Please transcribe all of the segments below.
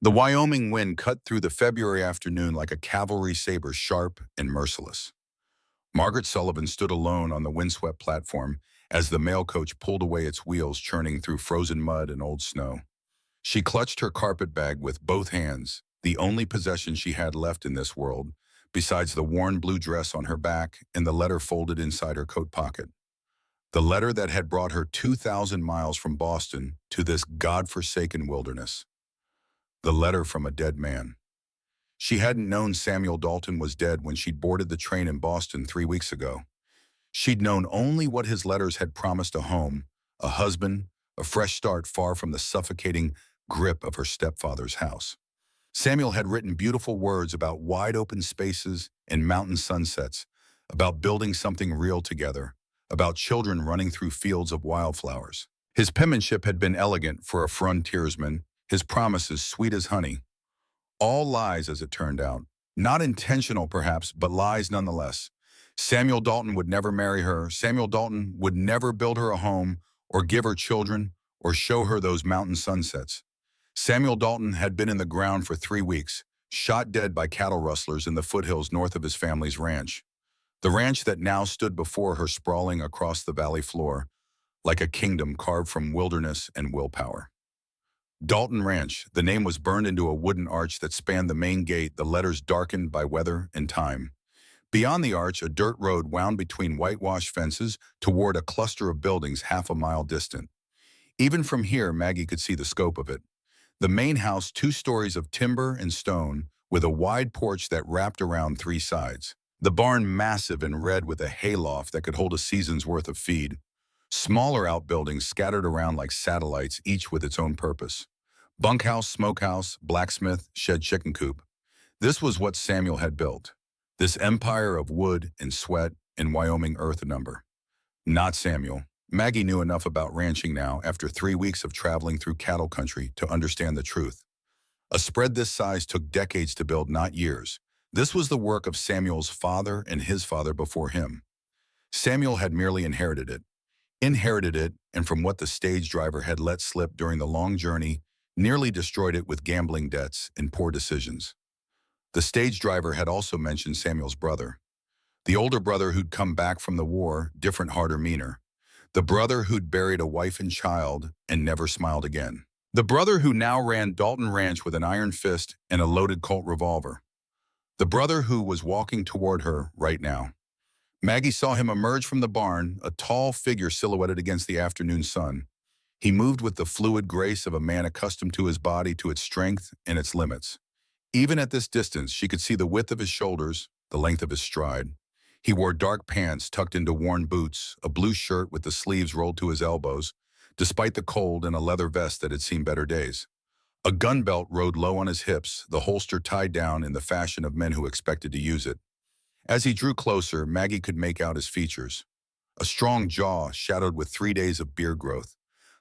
The Wyoming wind cut through the February afternoon like a cavalry saber, sharp and merciless. Margaret Sullivan stood alone on the windswept platform as the mail coach pulled away its wheels, churning through frozen mud and old snow. She clutched her carpet bag with both hands, the only possession she had left in this world, besides the worn blue dress on her back and the letter folded inside her coat pocket. The letter that had brought her 2,000 miles from Boston to this God-forsaken wilderness. The letter from a dead man. She hadn't known Samuel Dalton was dead when she'd boarded the train in Boston 3 weeks ago. She'd known only what his letters had promised: a home, a husband, a fresh start far from the suffocating grip of her stepfather's house. Samuel had written beautiful words about wide open spaces and mountain sunsets, about building something real together, about children running through fields of wildflowers. His penmanship had been elegant for a frontiersman, his promises sweet as honey. All lies, as it turned out. Not intentional, perhaps, but lies nonetheless. Samuel Dalton would never marry her. Samuel Dalton would never build her a home or give her children or show her those mountain sunsets. Samuel Dalton had been in the ground for 3 weeks, shot dead by cattle rustlers in the foothills north of his family's ranch. The ranch that now stood before her, sprawling across the valley floor, like a kingdom carved from wilderness and willpower. Dalton Ranch, the name was burned into a wooden arch that spanned the main gate, the letters darkened by weather and time. Beyond the arch, a dirt road wound between whitewashed fences toward a cluster of buildings half a mile distant. Even from here, Maggie could see the scope of it. The main house, 2 stories of timber and stone, with a wide porch that wrapped around 3 sides. The barn, massive and red with a hayloft that could hold a season's worth of feed. Smaller outbuildings scattered around like satellites, each with its own purpose. Bunkhouse, smokehouse, blacksmith, shed, chicken coop. This was what Samuel had built. This empire of wood and sweat and Wyoming earth number. Not Samuel. Maggie knew enough about ranching now, after 3 weeks of traveling through cattle country, to understand the truth. A spread this size took decades to build, not years. This was the work of Samuel's father and his father before him. Samuel had merely inherited it, and from what the stage driver had let slip during the long journey, nearly destroyed it with gambling debts and poor decisions. The stage driver had also mentioned Samuel's brother. The older brother who'd come back from the war, different, harder, meaner. The brother who'd buried a wife and child and never smiled again. The brother who now ran Dalton Ranch with an iron fist and a loaded Colt revolver. The brother who was walking toward her right now. Maggie saw him emerge from the barn, a tall figure silhouetted against the afternoon sun. He moved with the fluid grace of a man accustomed to his body, to its strength and its limits. Even at this distance, she could see the width of his shoulders, the length of his stride. He wore dark pants tucked into worn boots, a blue shirt with the sleeves rolled to his elbows, despite the cold, and a leather vest that had seen better days. A gun belt rode low on his hips, the holster tied down in the fashion of men who expected to use it. As he drew closer, Maggie could make out his features. A strong jaw shadowed with 3 days of beard growth.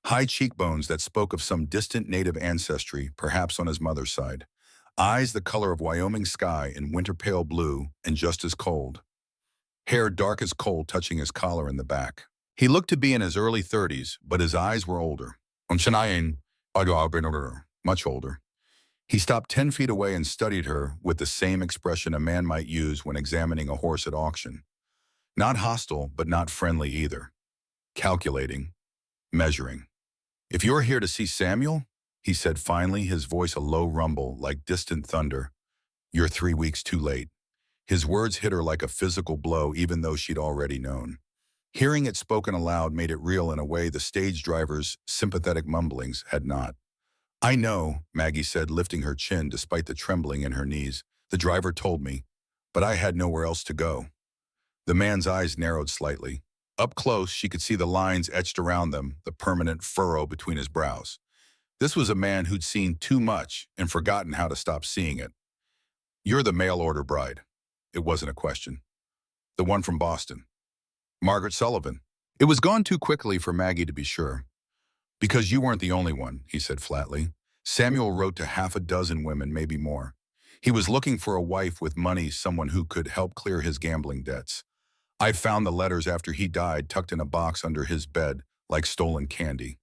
High cheekbones that spoke of some distant native ancestry, perhaps on his mother's side. Eyes the color of Wyoming sky in winter pale blue and just as cold. Hair dark as coal touching his collar in the back. He looked to be in his early 30s, but his eyes were older. Much older. He stopped 10 feet away and studied her with the same expression a man might use when examining a horse at auction. Not hostile, but not friendly either. Calculating. Measuring. "If you're here to see Samuel," he said finally, his voice a low rumble like distant thunder, "you're 3 weeks too late." His words hit her like a physical blow, even though she'd already known. Hearing it spoken aloud made it real in a way the stage driver's sympathetic mumblings had not. "I know," Maggie said, lifting her chin despite the trembling in her knees. "The driver told me, but I had nowhere else to go." The man's eyes narrowed slightly. Up close, she could see the lines etched around them, the permanent furrow between his brows. This was a man who'd seen too much and forgotten how to stop seeing it. "You're the mail-order bride." It wasn't a question. "The one from Boston." "Margaret Sullivan." It was gone too quickly for Maggie to be sure. "Because you weren't the only one," he said flatly. "Samuel wrote to half a dozen women, maybe more. He was looking for a wife with money, someone who could help clear his gambling debts. I found the letters after he died, tucked in a box under his bed, like stolen candy."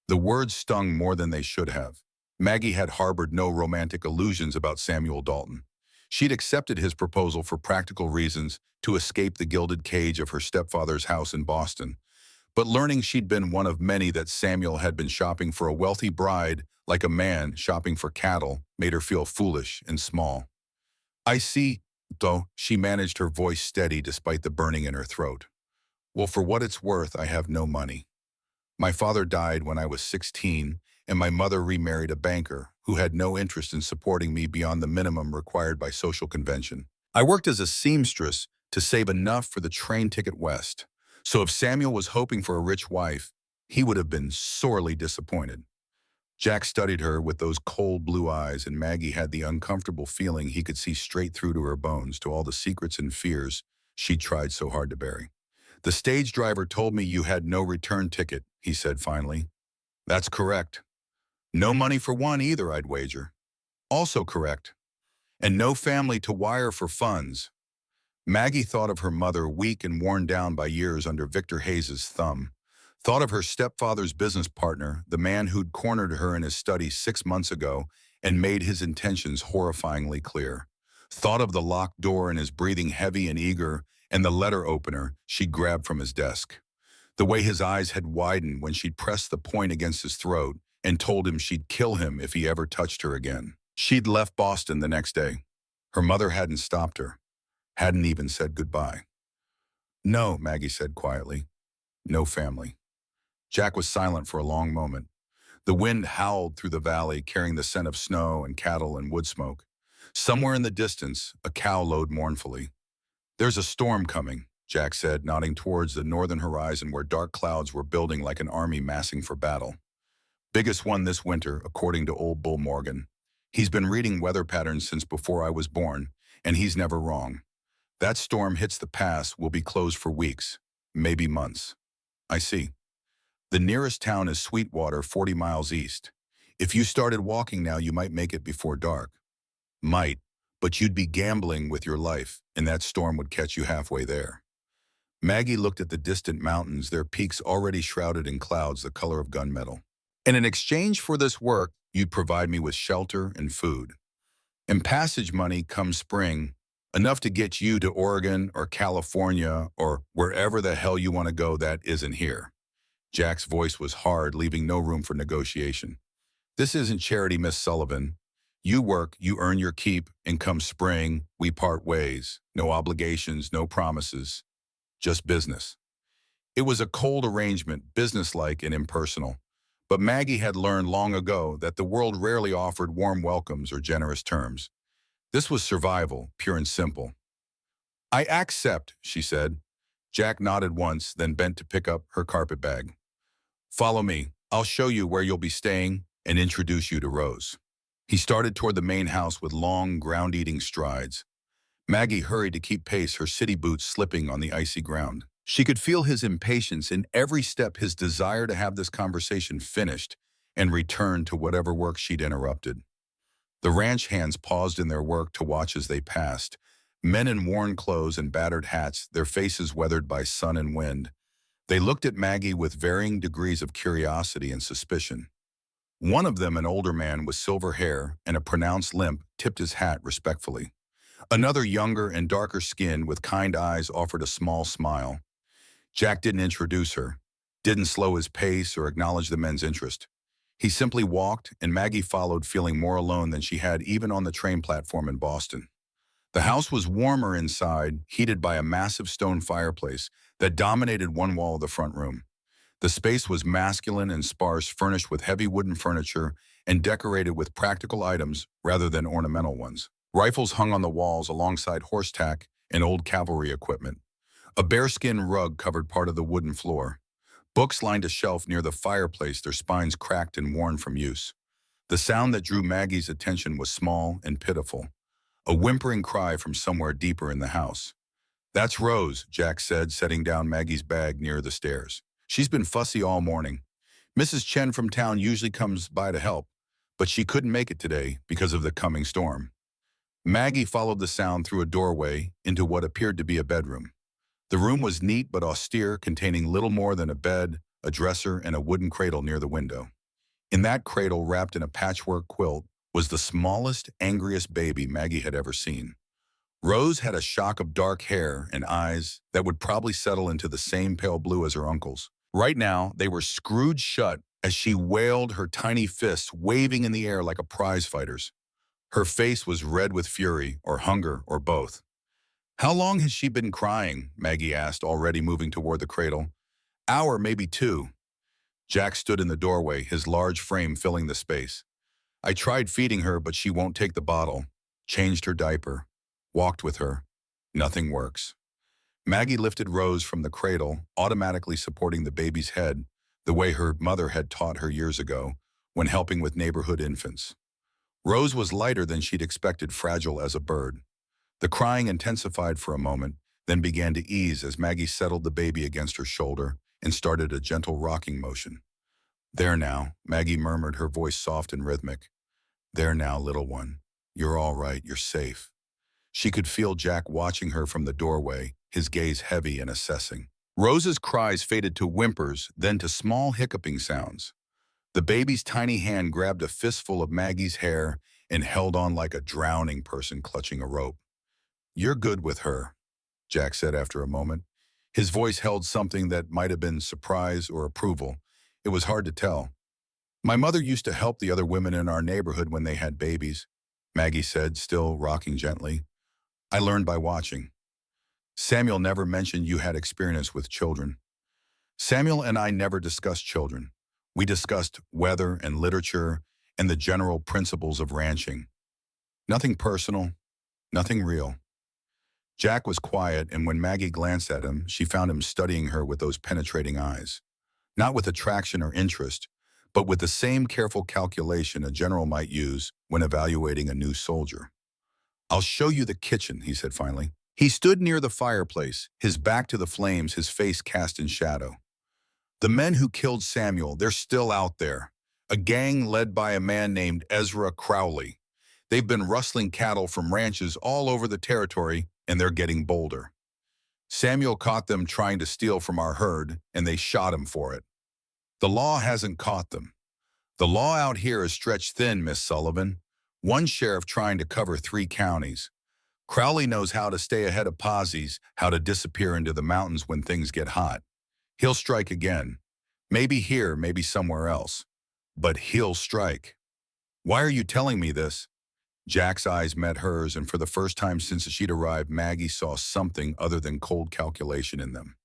The words stung more than they should have. Maggie had harbored no romantic illusions about Samuel Dalton. She'd accepted his proposal for practical reasons to escape the gilded cage of her stepfather's house in Boston. But learning she'd been one of many that Samuel had been shopping for a wealthy bride like a man shopping for cattle made her feel foolish and small. I see, though, she managed her voice steady despite the burning in her throat. Well, for what it's worth, I have no money. My father died when I was 16, and my mother remarried a banker who had no interest in supporting me beyond the minimum required by social convention. I worked as a seamstress to save enough for the train ticket west. So if Samuel was hoping for a rich wife, he would have been sorely disappointed. Jack studied her with those cold blue eyes, and Maggie had the uncomfortable feeling he could see straight through to her bones, to all the secrets and fears she'd tried so hard to bury. The stage driver told me you had no return ticket, he said finally. That's correct. No money for one either, I'd wager. Also correct. And no family to wire for funds. Maggie thought of her mother, weak and worn down by years under Victor Hayes's thumb. Thought of her stepfather's business partner, the man who'd cornered her in his study 6 months ago and made his intentions horrifyingly clear. Thought of the locked door and his breathing heavy and eager, and the letter opener she'd grabbed from his desk. The way his eyes had widened when she'd pressed the point against his throat and told him she'd kill him if he ever touched her again. She'd left Boston the next day. Her mother hadn't stopped her, hadn't even said goodbye. No, Maggie said quietly. No family. Jack was silent for a long moment. The wind howled through the valley, carrying the scent of snow and cattle and wood smoke. Somewhere in the distance, a cow lowed mournfully. There's a storm coming, Jack said, nodding towards the northern horizon where dark clouds were building like an army massing for battle. Biggest one this winter, according to old Bull Morgan. He's been reading weather patterns since before I was born, and he's never wrong. That storm hits the pass, will be closed for weeks, maybe months. I see. The nearest town is Sweetwater, 40 miles east. If you started walking now, you might make it before dark. Might, but you'd be gambling with your life, and that storm would catch you halfway there. Maggie looked at the distant mountains, their peaks already shrouded in clouds the color of gunmetal. And in exchange for this work, you'd provide me with shelter and food. And passage money come spring, enough to get you to Oregon or California or wherever the hell you want to go that isn't here. Jack's voice was hard, leaving no room for negotiation. This isn't charity, Miss Sullivan. You work, you earn your keep, and come spring, we part ways. No obligations, no promises. Just business. It was a cold arrangement, businesslike and impersonal. But Maggie had learned long ago that the world rarely offered warm welcomes or generous terms. This was survival, pure and simple. I accept, she said. Jack nodded once, then bent to pick up her carpet bag. Follow me. I'll show you where you'll be staying and introduce you to Rose. He started toward the main house with long, ground-eating strides. Maggie hurried to keep pace, her city boots slipping on the icy ground. She could feel his impatience in every step, his desire to have this conversation finished and return to whatever work she'd interrupted. The ranch hands paused in their work to watch as they passed, men in worn clothes and battered hats, their faces weathered by sun and wind. They looked at Maggie with varying degrees of curiosity and suspicion. One of them, an older man with silver hair and a pronounced limp, tipped his hat respectfully. Another, younger and darker skinned with kind eyes, offered a small smile. Jack didn't introduce her, didn't slow his pace or acknowledge the men's interest. He simply walked, and Maggie followed, feeling more alone than she had even on the train platform in Boston. The house was warmer inside, heated by a massive stone fireplace that dominated one wall of the front room. The space was masculine and sparse, furnished with heavy wooden furniture and decorated with practical items rather than ornamental ones. Rifles hung on the walls alongside horse tack and old cavalry equipment. A bearskin rug covered part of the wooden floor. Books lined a shelf near the fireplace, their spines cracked and worn from use. The sound that drew Maggie's attention was small and pitiful, a whimpering cry from somewhere deeper in the house. That's Rose, Jack said, setting down Maggie's bag near the stairs. She's been fussy all morning. Mrs. Chen from town usually comes by to help, but she couldn't make it today because of the coming storm. Maggie followed the sound through a doorway into what appeared to be a bedroom. The room was neat but austere, containing little more than a bed, a dresser, and a wooden cradle near the window. In that cradle wrapped in a patchwork quilt was the smallest, angriest baby Maggie had ever seen. Rose had a shock of dark hair and eyes that would probably settle into the same pale blue as her uncle's. Right now, they were screwed shut as she wailed, her tiny fists waving in the air like a prize fighter's. Her face was red with fury, or hunger, or both. "How long has she been crying?" Maggie asked, already moving toward the cradle. "Hour, maybe two." Jack stood in the doorway, his large frame filling the space. "I tried feeding her, but she won't take the bottle. Changed her diaper. Walked with her. Nothing works." Maggie lifted Rose from the cradle, automatically supporting the baby's head, the way her mother had taught her years ago, when helping with neighborhood infants. Rose was lighter than she'd expected, fragile as a bird. The crying intensified for a moment, then began to ease as Maggie settled the baby against her shoulder and started a gentle rocking motion. "There now," Maggie murmured, her voice soft and rhythmic. "There now, little one. You're all right, you're safe." She could feel Jack watching her from the doorway, his gaze heavy and assessing. Rose's cries faded to whimpers, then to small hiccuping sounds. The baby's tiny hand grabbed a fistful of Maggie's hair and held on like a drowning person clutching a rope. "You're good with her," Jack said after a moment. His voice held something that might have been surprise or approval. It was hard to tell. "My mother used to help the other women in our neighborhood when they had babies," Maggie said, still rocking gently. "I learned by watching." "Samuel never mentioned you had experience with children." "Samuel and I never discussed children. We discussed weather and literature and the general principles of ranching. Nothing personal, nothing real." Jack was quiet, and when Maggie glanced at him, she found him studying her with those penetrating eyes. Not with attraction or interest, but with the same careful calculation a general might use when evaluating a new soldier. "I'll show you the kitchen," he said finally. He stood near the fireplace, his back to the flames, his face cast in shadow. "The men who killed Samuel, they're still out there. A gang led by a man named Ezra Crowley. They've been rustling cattle from ranches all over the territory, and they're getting bolder. Samuel caught them trying to steal from our herd, and they shot him for it. The law hasn't caught them. The law out here is stretched thin, Miss Sullivan. One sheriff trying to cover 3 counties. Crowley knows how to stay ahead of posies, how to disappear into the mountains when things get hot. He'll strike again. Maybe here, maybe somewhere else. But he'll strike." "Why are you telling me this?" Jack's eyes met hers, and for the first time since she'd arrived, Maggie saw something other than cold calculation in them.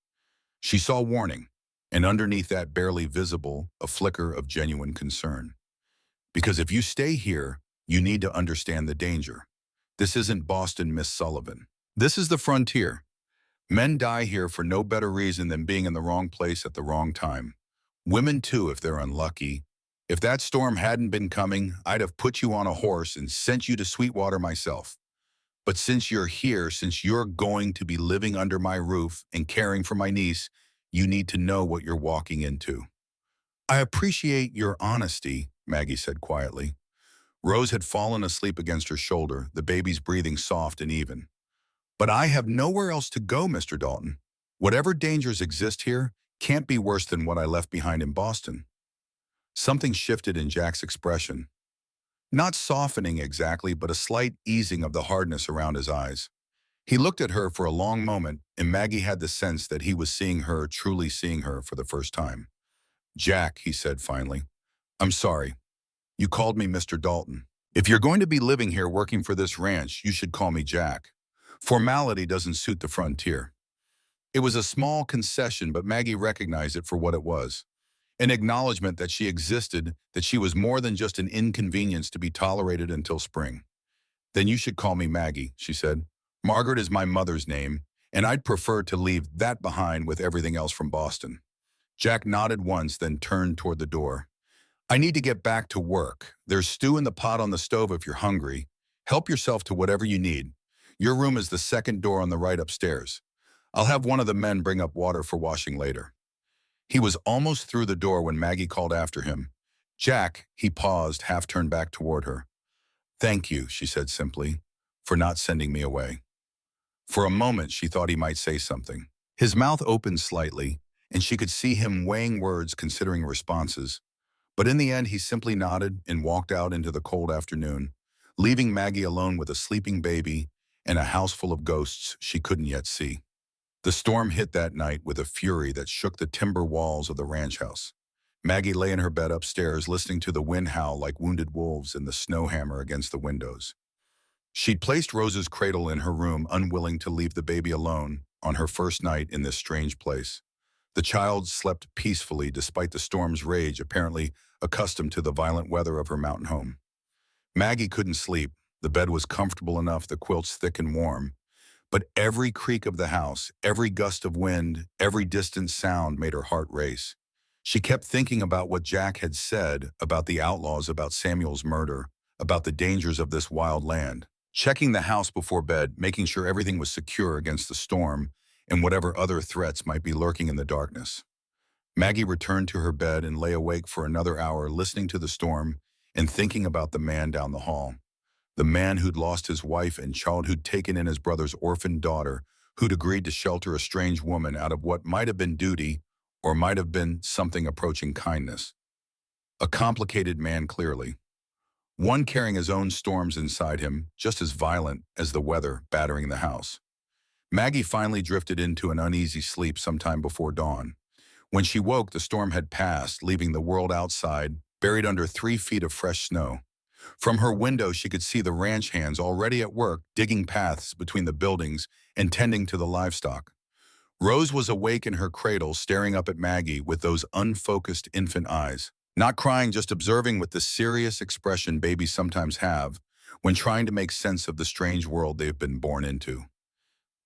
She saw warning, and underneath that, barely visible, a flicker of genuine concern. "Because if you stay here, you need to understand the danger. This isn't Boston, Miss Sullivan. This is the frontier. Men die here for no better reason than being in the wrong place at the wrong time. Women too, if they're unlucky. If that storm hadn't been coming, I'd have put you on a horse and sent you to Sweetwater myself. But since you're here, since you're going to be living under my roof and caring for my niece, you need to know what you're walking into." "I appreciate your honesty," Maggie said quietly. Rose had fallen asleep against her shoulder, the baby's breathing soft and even. "But I have nowhere else to go, Mr. Dalton. Whatever dangers exist here can't be worse than what I left behind in Boston." Something shifted in Jack's expression. Not softening exactly, but a slight easing of the hardness around his eyes. He looked at her for a long moment, and Maggie had the sense that he was seeing her, truly seeing her for the first time. "Jack," he said finally, "I'm sorry. You called me Mr. Dalton. If you're going to be living here working for this ranch, you should call me Jack. Formality doesn't suit the frontier." It was a small concession, but Maggie recognized it for what it was. An acknowledgement that she existed, that she was more than just an inconvenience to be tolerated until spring. "Then you should call me Maggie," she said. "Margaret is my mother's name, and I'd prefer to leave that behind with everything else from Boston." Jack nodded once, then turned toward the door. "I need to get back to work. There's stew in the pot on the stove if you're hungry. Help yourself to whatever you need. Your room is the second door on the right upstairs. I'll have one of the men bring up water for washing later." He was almost through the door when Maggie called after him. "Jack," he paused, half turned back toward her. "Thank you," she said simply, "for not sending me away." For a moment, she thought he might say something. His mouth opened slightly, and she could see him weighing words, considering responses. But in the end, he simply nodded and walked out into the cold afternoon, leaving Maggie alone with a sleeping baby and a house full of ghosts she couldn't yet see. The storm hit that night with a fury that shook the timber walls of the ranch house. Maggie lay in her bed upstairs, listening to the wind howl like wounded wolves and the snow hammer against the windows. She'd placed Rose's cradle in her room, unwilling to leave the baby alone on her first night in this strange place. The child slept peacefully despite the storm's rage, apparently accustomed to the violent weather of her mountain home. Maggie couldn't sleep. The bed was comfortable enough, the quilts thick and warm, but every creak of the house, every gust of wind, every distant sound made her heart race. She kept thinking about what Jack had said about the outlaws, about Samuel's murder, about the dangers of this wild land. Checking the house before bed, making sure everything was secure against the storm and whatever other threats might be lurking in the darkness. Maggie returned to her bed and lay awake for another hour, listening to the storm and thinking about the man down the hall. The man who'd lost his wife and child, who'd taken in his brother's orphaned daughter, who'd agreed to shelter a strange woman out of what might have been duty or might have been something approaching kindness. A complicated man, clearly. One carrying his own storms inside him, just as violent as the weather battering the house. Maggie finally drifted into an uneasy sleep sometime before dawn. When she woke, the storm had passed, leaving the world outside, buried under 3 feet of fresh snow. From her window, she could see the ranch hands already at work, digging paths between the buildings and tending to the livestock. Rose was awake in her cradle, staring up at Maggie with those unfocused infant eyes. Not crying, just observing with the serious expression babies sometimes have when trying to make sense of the strange world they've been born into.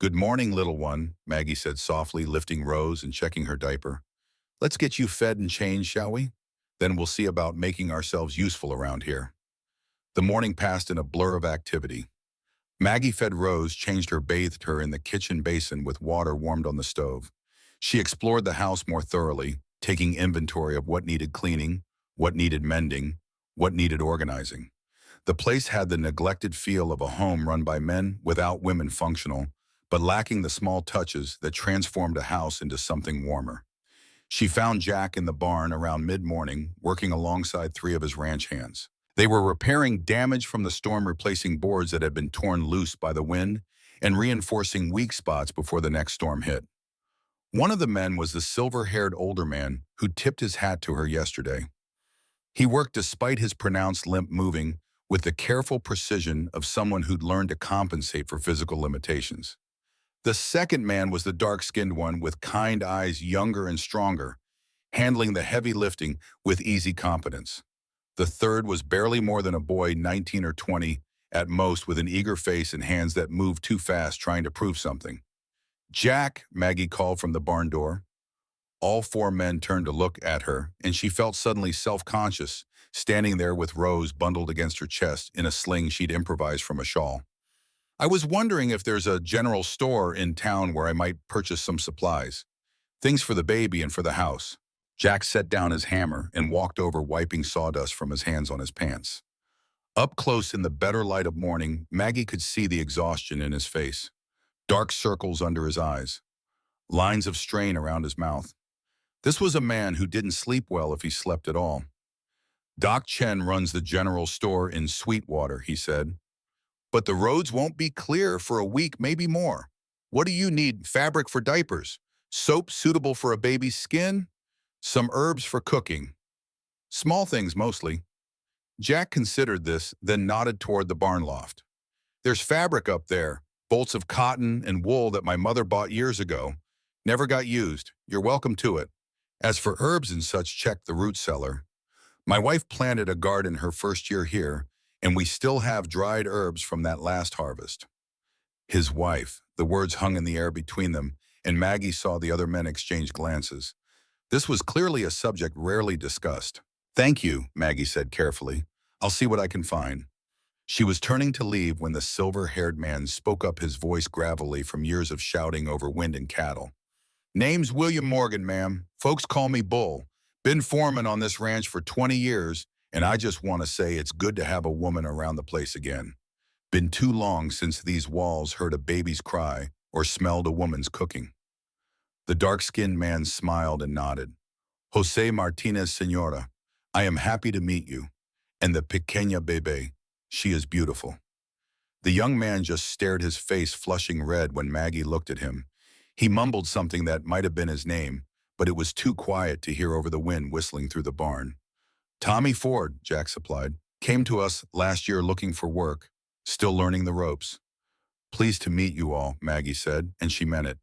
"Good morning, little one," Maggie said softly, lifting Rose and checking her diaper. "Let's get you fed and changed, shall we? Then we'll see about making ourselves useful around here." The morning passed in a blur of activity. Maggie fed Rose, changed her, bathed her in the kitchen basin with water warmed on the stove. She explored the house more thoroughly, taking inventory of what needed cleaning, what needed mending, what needed organizing. The place had the neglected feel of a home run by men without women, functional, but lacking the small touches that transformed a house into something warmer. She found Jack in the barn around mid-morning, working alongside 3 of his ranch hands. They were repairing damage from the storm, replacing boards that had been torn loose by the wind and reinforcing weak spots before the next storm hit. One of the men was the silver-haired older man who tipped his hat to her yesterday. He worked despite his pronounced limp, moving with the careful precision of someone who'd learned to compensate for physical limitations. The second man was the dark-skinned one with kind eyes, younger and stronger, handling the heavy lifting with easy competence. The third was barely more than a boy, 19 or 20 at most, with an eager face and hands that moved too fast, trying to prove something. "Jack," Maggie called from the barn door. All 4 men turned to look at her, and she felt suddenly self-conscious, standing there with Rose bundled against her chest in a sling she'd improvised from a shawl. "I was wondering if there's a general store in town where I might purchase some supplies. Things for the baby and for the house." Jack set down his hammer and walked over, wiping sawdust from his hands on his pants. Up close in the better light of morning, Maggie could see the exhaustion in his face. Dark circles under his eyes. Lines of strain around his mouth. This was a man who didn't sleep well if he slept at all. "Doc Chen runs the general store in Sweetwater," he said. "But the roads won't be clear for a week, maybe more. What do you need? Fabric for diapers? Soap suitable for a baby's skin? Some herbs for cooking. Small things mostly." Jack considered this, then nodded toward the barn loft. "There's fabric up there, bolts of cotton and wool that my mother bought years ago. Never got used. You're welcome to it. As for herbs and such, check the root cellar. My wife planted a garden her first year here, and we still have dried herbs from that last harvest." His wife. The words hung in the air between them, and Maggie saw the other men exchange glances. This was clearly a subject rarely discussed. "Thank you," Maggie said carefully. "I'll see what I can find." She was turning to leave when the silver-haired man spoke up, his voice gravelly from years of shouting over wind and cattle. "Name's William Morgan, ma'am. Folks call me Bull. Been foreman on this ranch for 20 years, and I just want to say it's good to have a woman around the place again. Been too long since these walls heard a baby's cry or smelled a woman's cooking." The dark-skinned man smiled and nodded. "Jose Martinez, Senora. I am happy to meet you. And the pequeña bebé, she is beautiful. The young man just stared, his face flushing red when Maggie looked at him. He mumbled something that might have been his name, but it was too quiet to hear over the wind whistling through the barn. Tommy Ford, Jack supplied, came to us last year looking for work, still learning the ropes. Pleased to meet you all, Maggie said, and she meant it.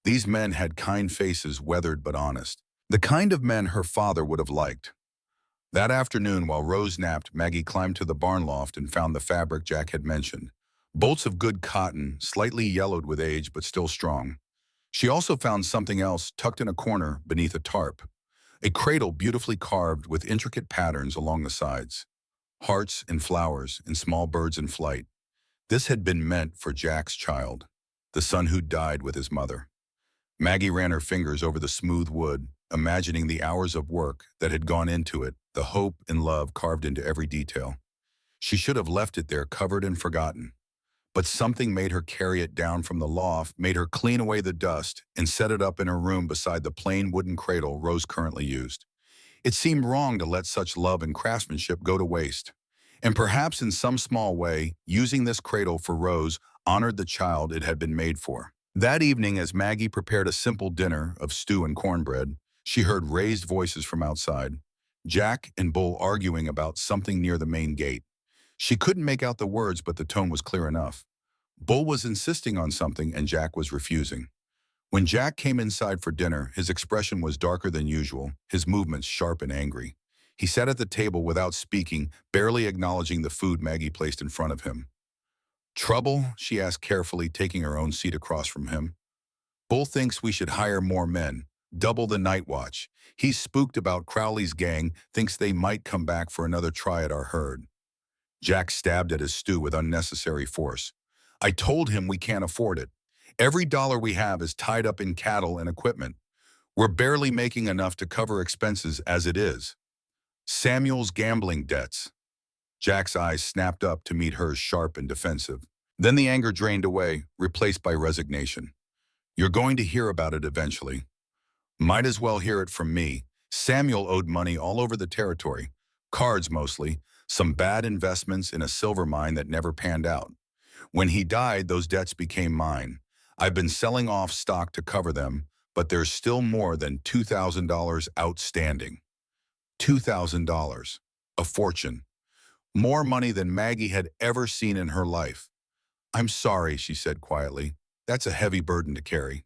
These men had kind faces, weathered but honest. The kind of men her father would have liked. That afternoon, while Rose napped, Maggie climbed to the barn loft and found the fabric Jack had mentioned. Bolts of good cotton, slightly yellowed with age but still strong. She also found something else tucked in a corner beneath a tarp. A cradle beautifully carved with intricate patterns along the sides. Hearts and flowers and small birds in flight. This had been meant for Jack's child, the son who died with his mother. Maggie ran her fingers over the smooth wood, imagining the hours of work that had gone into it, the hope and love carved into every detail. She should have left it there covered and forgotten. But something made her carry it down from the loft, made her clean away the dust, and set it up in her room beside the plain wooden cradle Rose currently used. It seemed wrong to let such love and craftsmanship go to waste. And perhaps in some small way, using this cradle for Rose honored the child it had been made for. That evening, as Maggie prepared a simple dinner of stew and cornbread, she heard raised voices from outside. Jack and Bull arguing about something near the main gate. She couldn't make out the words, but the tone was clear enough. Bull was insisting on something and Jack was refusing. When Jack came inside for dinner, his expression was darker than usual, his movements sharp and angry. He sat at the table without speaking, barely acknowledging the food Maggie placed in front of him. Trouble? She asked carefully, taking her own seat across from him. Bull thinks we should hire more men, double the night watch. He's spooked about Crowley's gang, thinks they might come back for another try at our herd. Jack stabbed at his stew with unnecessary force. I told him we can't afford it. Every dollar we have is tied up in cattle and equipment. We're barely making enough to cover expenses as it is. Samuel's gambling debts. Jack's eyes snapped up to meet hers, sharp and defensive. Then the anger drained away, replaced by resignation. You're going to hear about it eventually. Might as well hear it from me. Samuel owed money all over the territory. Cards mostly, some bad investments in a silver mine that never panned out. When he died, those debts became mine. I've been selling off stock to cover them, but there's still more than $2,000 outstanding. $2,000. A fortune. More money than Maggie had ever seen in her life. I'm sorry, she said quietly. That's a heavy burden to carry.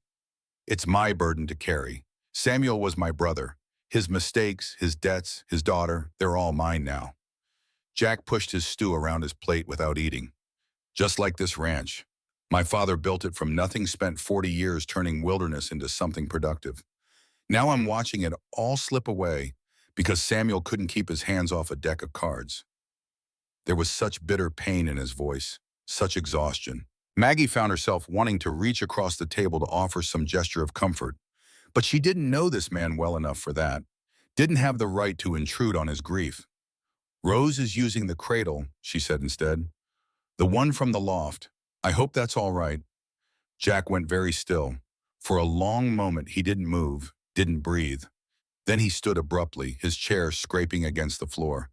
It's my burden to carry. Samuel was my brother. His mistakes, his debts, his daughter, they're all mine now. Jack pushed his stew around his plate without eating. Just like this ranch. My father built it from nothing, spent 40 years turning wilderness into something productive. Now I'm watching it all slip away because Samuel couldn't keep his hands off a deck of cards. There was such bitter pain in his voice, such exhaustion. Maggie found herself wanting to reach across the table to offer some gesture of comfort, but she didn't know this man well enough for that, didn't have the right to intrude on his grief. Rose is using the cradle, she said instead. The one from the loft. I hope that's all right. Jack went very still. For a long moment he didn't move, didn't breathe. Then he stood abruptly, his chair scraping against the floor.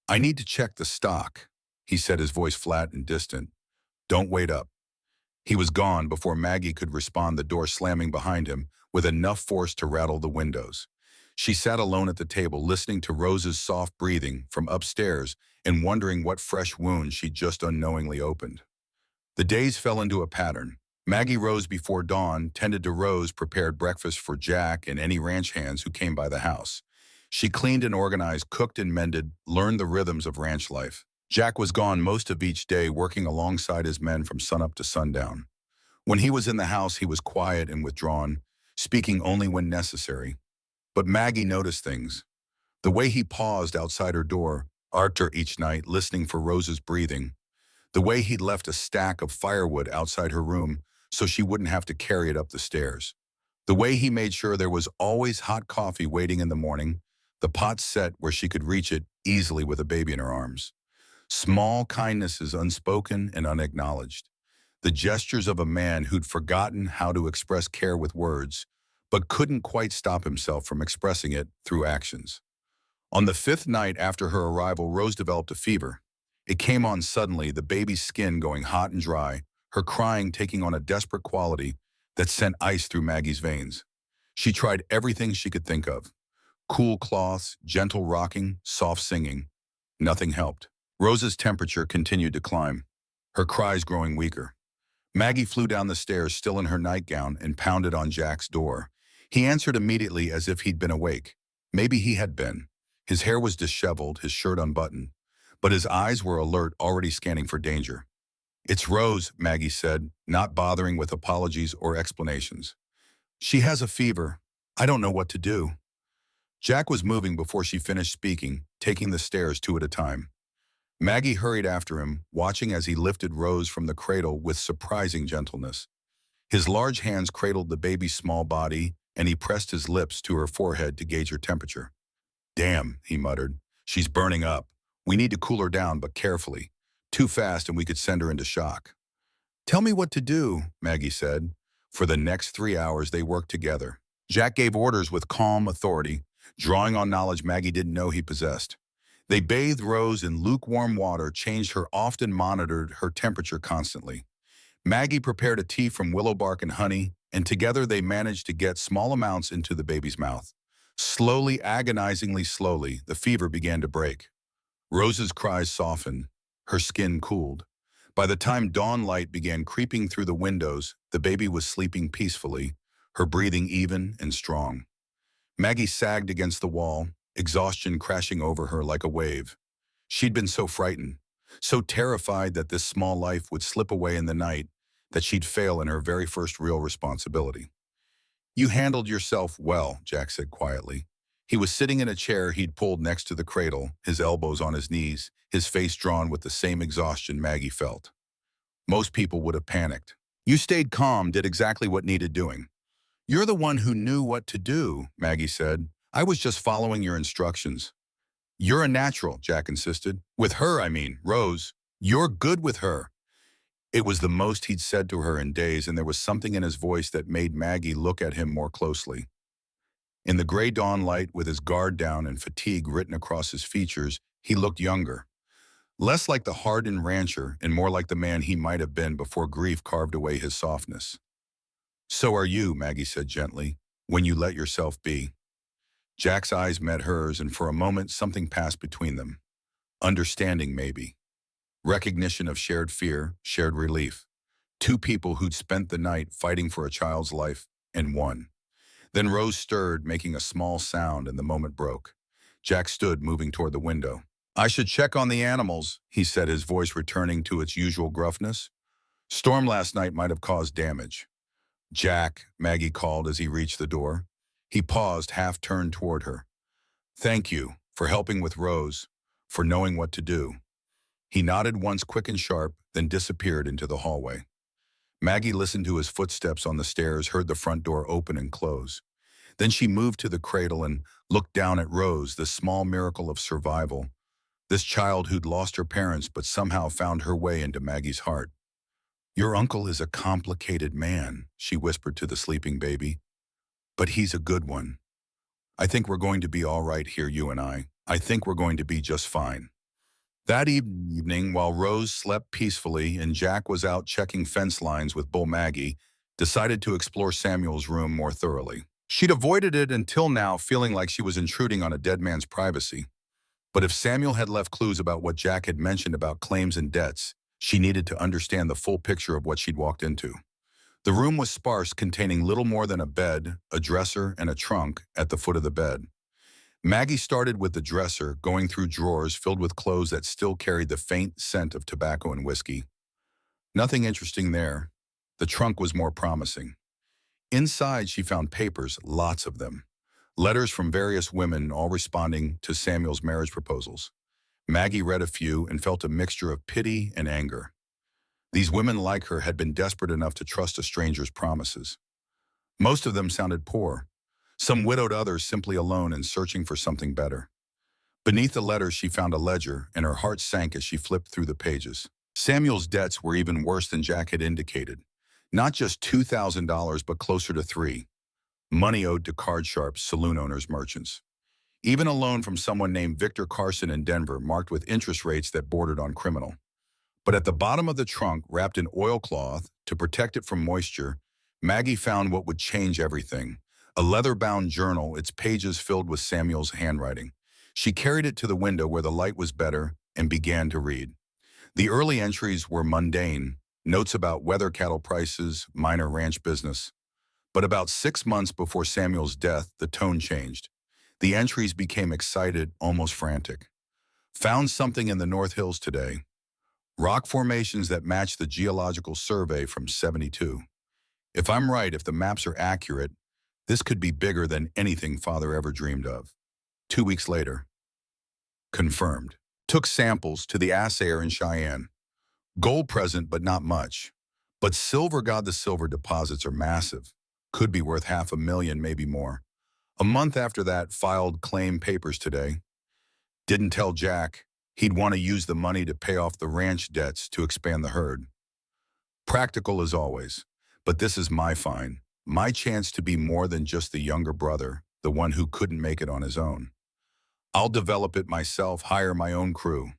I need to check the stock, he said, his voice flat and distant. Don't wait up. He was gone before Maggie could respond, the door slamming behind him with enough force to rattle the windows. She sat alone at the table, listening to Rose's soft breathing from upstairs and wondering what fresh wound she'd just unknowingly opened. The days fell into a pattern. Maggie rose before dawn, tended to Rose, prepared breakfast for Jack and any ranch hands who came by the house. She cleaned and organized, cooked and mended, learned the rhythms of ranch life. Jack was gone most of each day, working alongside his men from sunup to sundown. When he was in the house, he was quiet and withdrawn, speaking only when necessary. But Maggie noticed things. The way he paused outside her door, arced her each night, listening for Rose's breathing. The way he'd left a stack of firewood outside her room so she wouldn't have to carry it up the stairs. The way he made sure there was always hot coffee waiting in the morning, the pot set where she could reach it easily with a baby in her arms. Small kindnesses unspoken and unacknowledged. The gestures of a man who'd forgotten how to express care with words, but couldn't quite stop himself from expressing it through actions. On the fifth night after her arrival, Rose developed a fever. It came on suddenly, the baby's skin going hot and dry, her crying taking on a desperate quality that sent ice through Maggie's veins. She tried everything she could think of. Cool cloths, gentle rocking, soft singing. Nothing helped. Rose's temperature continued to climb, her cries growing weaker. Maggie flew down the stairs, still in her nightgown, and pounded on Jack's door. He answered immediately as if he'd been awake. Maybe he had been. His hair was disheveled, his shirt unbuttoned, but his eyes were alert, already scanning for danger. "It's Rose," Maggie said, not bothering with apologies or explanations. "She has a fever. I don't know what to do." Jack was moving before she finished speaking, taking the stairs two at a time. Maggie hurried after him, watching as he lifted Rose from the cradle with surprising gentleness. His large hands cradled the baby's small body, and he pressed his lips to her forehead to gauge her temperature. "Damn," he muttered. "She's burning up. We need to cool her down, but carefully. Too fast and we could send her into shock." "Tell me what to do," Maggie said. For the next 3 hours, they worked together. Jack gave orders with calm authority, drawing on knowledge Maggie didn't know he possessed. They bathed Rose in lukewarm water, changed her often, monitored her temperature constantly. Maggie prepared a tea from willow bark and honey, and together they managed to get small amounts into the baby's mouth. Slowly, agonizingly slowly, the fever began to break. Rose's cries softened, her skin cooled. By the time dawn light began creeping through the windows, the baby was sleeping peacefully, her breathing even and strong. Maggie sagged against the wall, exhaustion crashing over her like a wave. She'd been so frightened, so terrified that this small life would slip away in the night, that she'd fail in her very first real responsibility. "You handled yourself well," Jack said quietly. He was sitting in a chair he'd pulled next to the cradle, his elbows on his knees, his face drawn with the same exhaustion Maggie felt. "Most people would have panicked. You stayed calm, did exactly what needed doing." "You're the one who knew what to do," Maggie said. "I was just following your instructions." "You're a natural," Jack insisted. "With her, I mean, Rose. You're good with her." It was the most he'd said to her in days, and there was something in his voice that made Maggie look at him more closely. In the gray dawn light, with his guard down and fatigue written across his features, he looked younger. Less like the hardened rancher and more like the man he might have been before grief carved away his softness. "So are you," Maggie said gently, "when you let yourself be." Jack's eyes met hers, and for a moment something passed between them. Understanding, maybe. Recognition of shared fear, shared relief. Two people who'd spent the night fighting for a child's life and won. Then Rose stirred, making a small sound, and the moment broke. Jack stood, moving toward the window. "I should check on the animals," he said, his voice returning to its usual gruffness. "Storm last night might have caused damage." "Jack," Maggie called as he reached the door. He paused, half turned toward her. "Thank you for helping with Rose, for knowing what to do." He nodded once, quick and sharp, then disappeared into the hallway. Maggie listened to his footsteps on the stairs, heard the front door open and close. Then she moved to the cradle and looked down at Rose, this small miracle of survival, this child who'd lost her parents but somehow found her way into Maggie's heart. "Your uncle is a complicated man," she whispered to the sleeping baby. "But he's a good one. I think we're going to be all right here, you and I. I think we're going to be just fine." That evening, while Rose slept peacefully and Jack was out checking fence lines with Bull, Maggie decided to explore Samuel's room more thoroughly. She'd avoided it until now, feeling like she was intruding on a dead man's privacy. But if Samuel had left clues about what Jack had mentioned about claims and debts, she needed to understand the full picture of what she'd walked into. The room was sparse, containing little more than a bed, a dresser, and a trunk at the foot of the bed. Maggie started with the dresser, going through drawers filled with clothes that still carried the faint scent of tobacco and whiskey. Nothing interesting there. The trunk was more promising. Inside, she found papers, lots of them. Letters from various women, all responding to Samuel's marriage proposals. Maggie read a few and felt a mixture of pity and anger. These women, like her, had been desperate enough to trust a stranger's promises. Most of them sounded poor. Some widowed, others simply alone and searching for something better. Beneath the letters, she found a ledger, and her heart sank as she flipped through the pages. Samuel's debts were even worse than Jack had indicated. Not just $2,000, but closer to $3,000. Money owed to card sharps, saloon owners, merchants. Even a loan from someone named Victor Carson in Denver, marked with interest rates that bordered on criminal. But at the bottom of the trunk, wrapped in oilcloth to protect it from moisture, Maggie found what would change everything. A leather-bound journal, its pages filled with Samuel's handwriting. She carried it to the window where the light was better and began to read. The early entries were mundane, notes about weather, cattle prices, minor ranch business. But about 6 months before Samuel's death, the tone changed. The entries became excited, almost frantic. Found something in the North Hills today. Rock formations that match the geological survey from '72. If I'm right, if the maps are accurate, this could be bigger than anything Father ever dreamed of. 2 weeks later, confirmed. Took samples to the assayer in Cheyenne. Gold present, but not much. But silver, God, the silver deposits are massive. Could be worth $500,000, maybe more. A month after that, filed claim papers today. Didn't tell Jack he'd want to use the money to pay off the ranch debts to expand the herd. Practical as always, but this is my find, my chance to be more than just the younger brother, the one who couldn't make it on his own. I'll develop it myself, hire my own crew.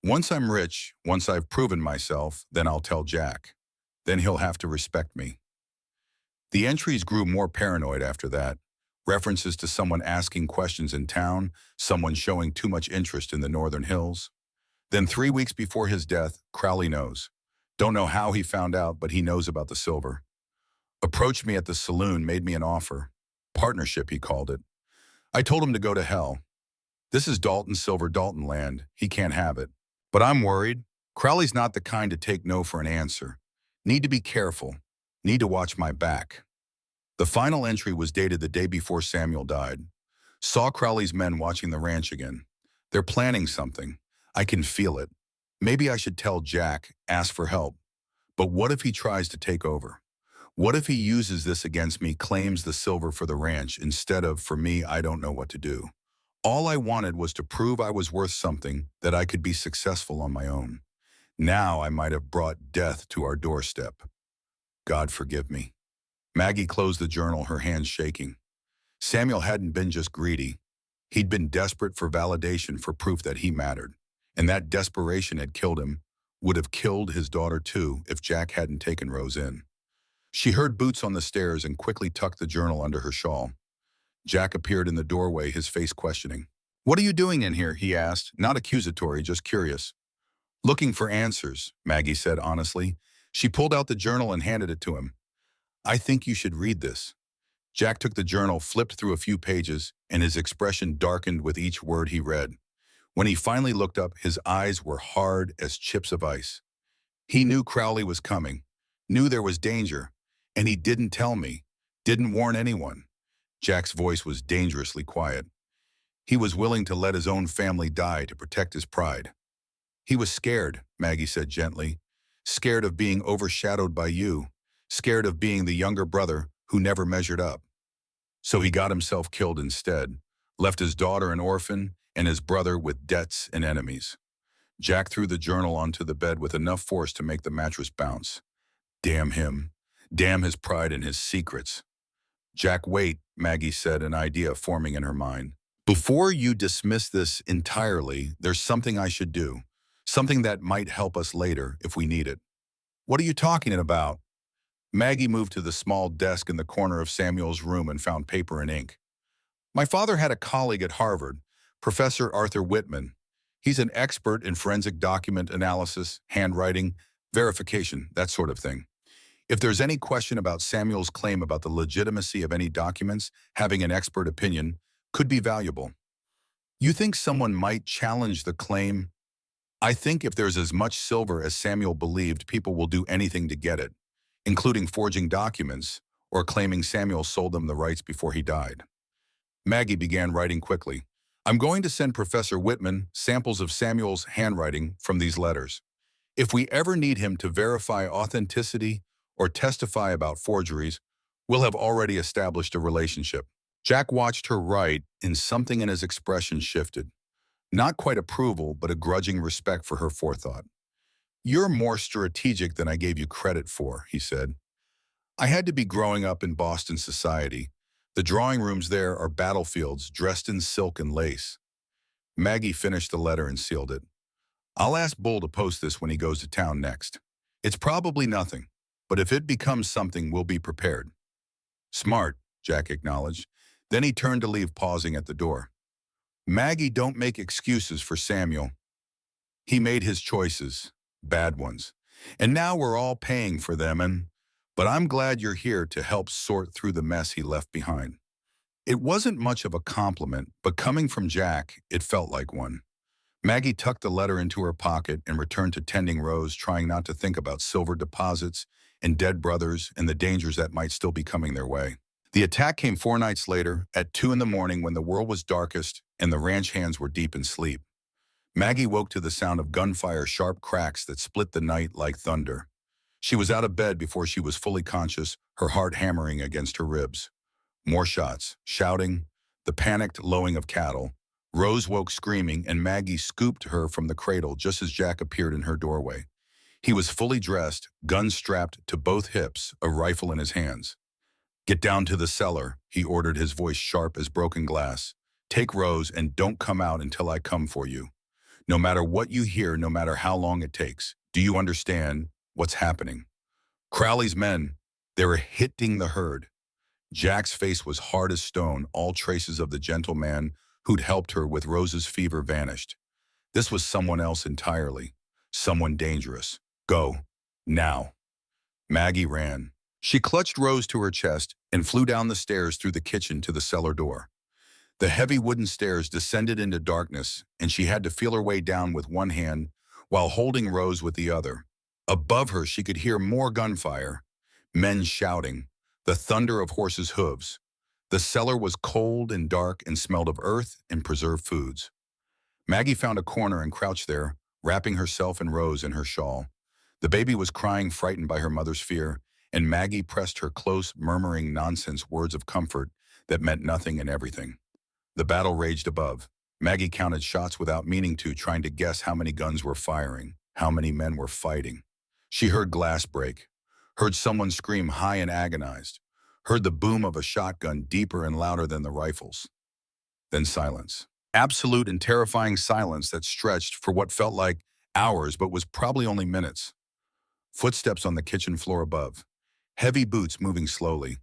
Once I'm rich, once I've proven myself, then I'll tell Jack. Then he'll have to respect me. The entries grew more paranoid after that. References to someone asking questions in town, someone showing too much interest in the Northern Hills. Then 3 weeks before his death, Crowley knows. Don't know how he found out, but he knows about the silver. Approached me at the saloon, made me an offer. Partnership, he called it. I told him to go to hell. This is Dalton Silver, Dalton land. He can't have it. But I'm worried. Crowley's not the kind to take no for an answer. Need to be careful. Need to watch my back. The final entry was dated the day before Samuel died. Saw Crowley's men watching the ranch again. They're planning something. I can feel it. Maybe I should tell Jack, ask for help. But what if he tries to take over? What if he uses this against me, claims the silver for the ranch instead of for me? I don't know what to do. All I wanted was to prove I was worth something, that I could be successful on my own. Now I might have brought death to our doorstep. God forgive me. Maggie closed the journal, her hands shaking. Samuel hadn't been just greedy. He'd been desperate for validation, for proof that he mattered. And that desperation had killed him, would have killed his daughter too if Jack hadn't taken Rose in. She heard boots on the stairs and quickly tucked the journal under her shawl. Jack appeared in the doorway, his face questioning. "What are you doing in here?" he asked, not accusatory, just curious. "Looking for answers," Maggie said honestly. She pulled out the journal and handed it to him. "I think you should read this." Jack took the journal, flipped through a few pages, and his expression darkened with each word he read. When he finally looked up, his eyes were hard as chips of ice. He knew Crowley was coming, knew there was danger, and he didn't tell me, didn't warn anyone. Jack's voice was dangerously quiet. He was willing to let his own family die to protect his pride. "He was scared," Maggie said gently. "Scared of being overshadowed by you. Scared of being the younger brother who never measured up. So he got himself killed instead, left his daughter an orphan and his brother with debts and enemies." Jack threw the journal onto the bed with enough force to make the mattress bounce. Damn him. Damn his pride and his secrets. "Jack, wait," Maggie said, an idea forming in her mind. "Before you dismiss this entirely, there's something I should do. Something that might help us later if we need it." "What are you talking about?" Maggie moved to the small desk in the corner of Samuel's room and found paper and ink. "My father had a colleague at Harvard, Professor Arthur Whitman. He's an expert in forensic document analysis, handwriting, verification, that sort of thing. If there's any question about Samuel's claim about the legitimacy of any documents, having an expert opinion could be valuable." "You think someone might challenge the claim?" "I think if there's as much silver as Samuel believed, people will do anything to get it, including forging documents or claiming Samuel sold them the rights before he died." Maggie began writing quickly. "I'm going to send Professor Whitman samples of Samuel's handwriting from these letters. If we ever need him to verify authenticity or testify about forgeries, we'll have already established a relationship." Jack watched her write, and something in his expression shifted. Not quite approval, but a grudging respect for her forethought. "You're more strategic than I gave you credit for," he said. "I had to be growing up in Boston society. The drawing rooms there are battlefields dressed in silk and lace. Maggie finished the letter and sealed it. I'll ask Bull to post this when he goes to town next. It's probably nothing, but if it becomes something, we'll be prepared. Smart, Jack acknowledged. Then he turned to leave, pausing at the door. Maggie, don't make excuses for Samuel. He made his choices, bad ones. And now we're all paying for them, but I'm glad you're here to help sort through the mess he left behind. It wasn't much of a compliment, but coming from Jack, it felt like one. Maggie tucked the letter into her pocket and returned to tending Rose, trying not to think about silver deposits and dead brothers and the dangers that might still be coming their way. The attack came 4 nights later, at 2 in the morning when the world was darkest and the ranch hands were deep in sleep. Maggie woke to the sound of gunfire, sharp cracks that split the night like thunder. She was out of bed before she was fully conscious, her heart hammering against her ribs. More shots, shouting, the panicked lowing of cattle. Rose woke screaming, and Maggie scooped her from the cradle just as Jack appeared in her doorway. He was fully dressed, gun strapped to both hips, a rifle in his hands. Get down to the cellar, he ordered, his voice sharp as broken glass. Take Rose and don't come out until I come for you. No matter what you hear, no matter how long it takes. Do you understand what's happening? Crowley's men, they were hitting the herd. Jack's face was hard as stone, all traces of the gentleman who'd helped her with Rose's fever vanished. This was someone else entirely, someone dangerous. Go, now. Maggie ran. She clutched Rose to her chest and flew down the stairs through the kitchen to the cellar door. The heavy wooden stairs descended into darkness, and she had to feel her way down with one hand while holding Rose with the other. Above her, she could hear more gunfire, men shouting, the thunder of horses' hooves. The cellar was cold and dark and smelled of earth and preserved foods. Maggie found a corner and crouched there, wrapping herself and Rose in her shawl. The baby was crying, frightened by her mother's fear, and Maggie pressed her close, murmuring nonsense words of comfort that meant nothing and everything. The battle raged above. Maggie counted shots without meaning to, trying to guess how many guns were firing, how many men were fighting. She heard glass break, heard someone scream high and agonized, heard the boom of a shotgun deeper and louder than the rifles. Then silence. Absolute and terrifying silence that stretched for what felt like hours but was probably only minutes. Footsteps on the kitchen floor above. Heavy boots moving slowly.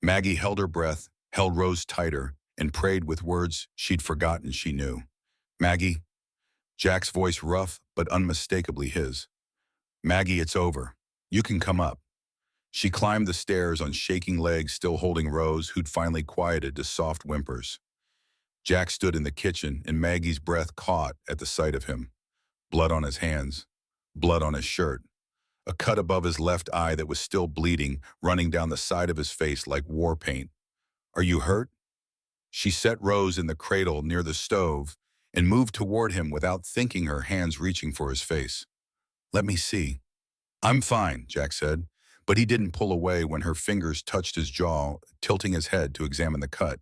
Maggie held her breath, held Rose tighter, and prayed with words she'd forgotten she knew. Maggie. Jack's voice rough but unmistakably his. Maggie, it's over. You can come up. She climbed the stairs on shaking legs, still holding Rose, who'd finally quieted to soft whimpers. Jack stood in the kitchen, and Maggie's breath caught at the sight of him. Blood on his hands, blood on his shirt. A cut above his left eye that was still bleeding, running down the side of his face like war paint. Are you hurt? She set Rose in the cradle near the stove and moved toward him without thinking, her hands reaching for his face. Let me see. I'm fine, Jack said, but he didn't pull away when her fingers touched his jaw, tilting his head to examine the cut.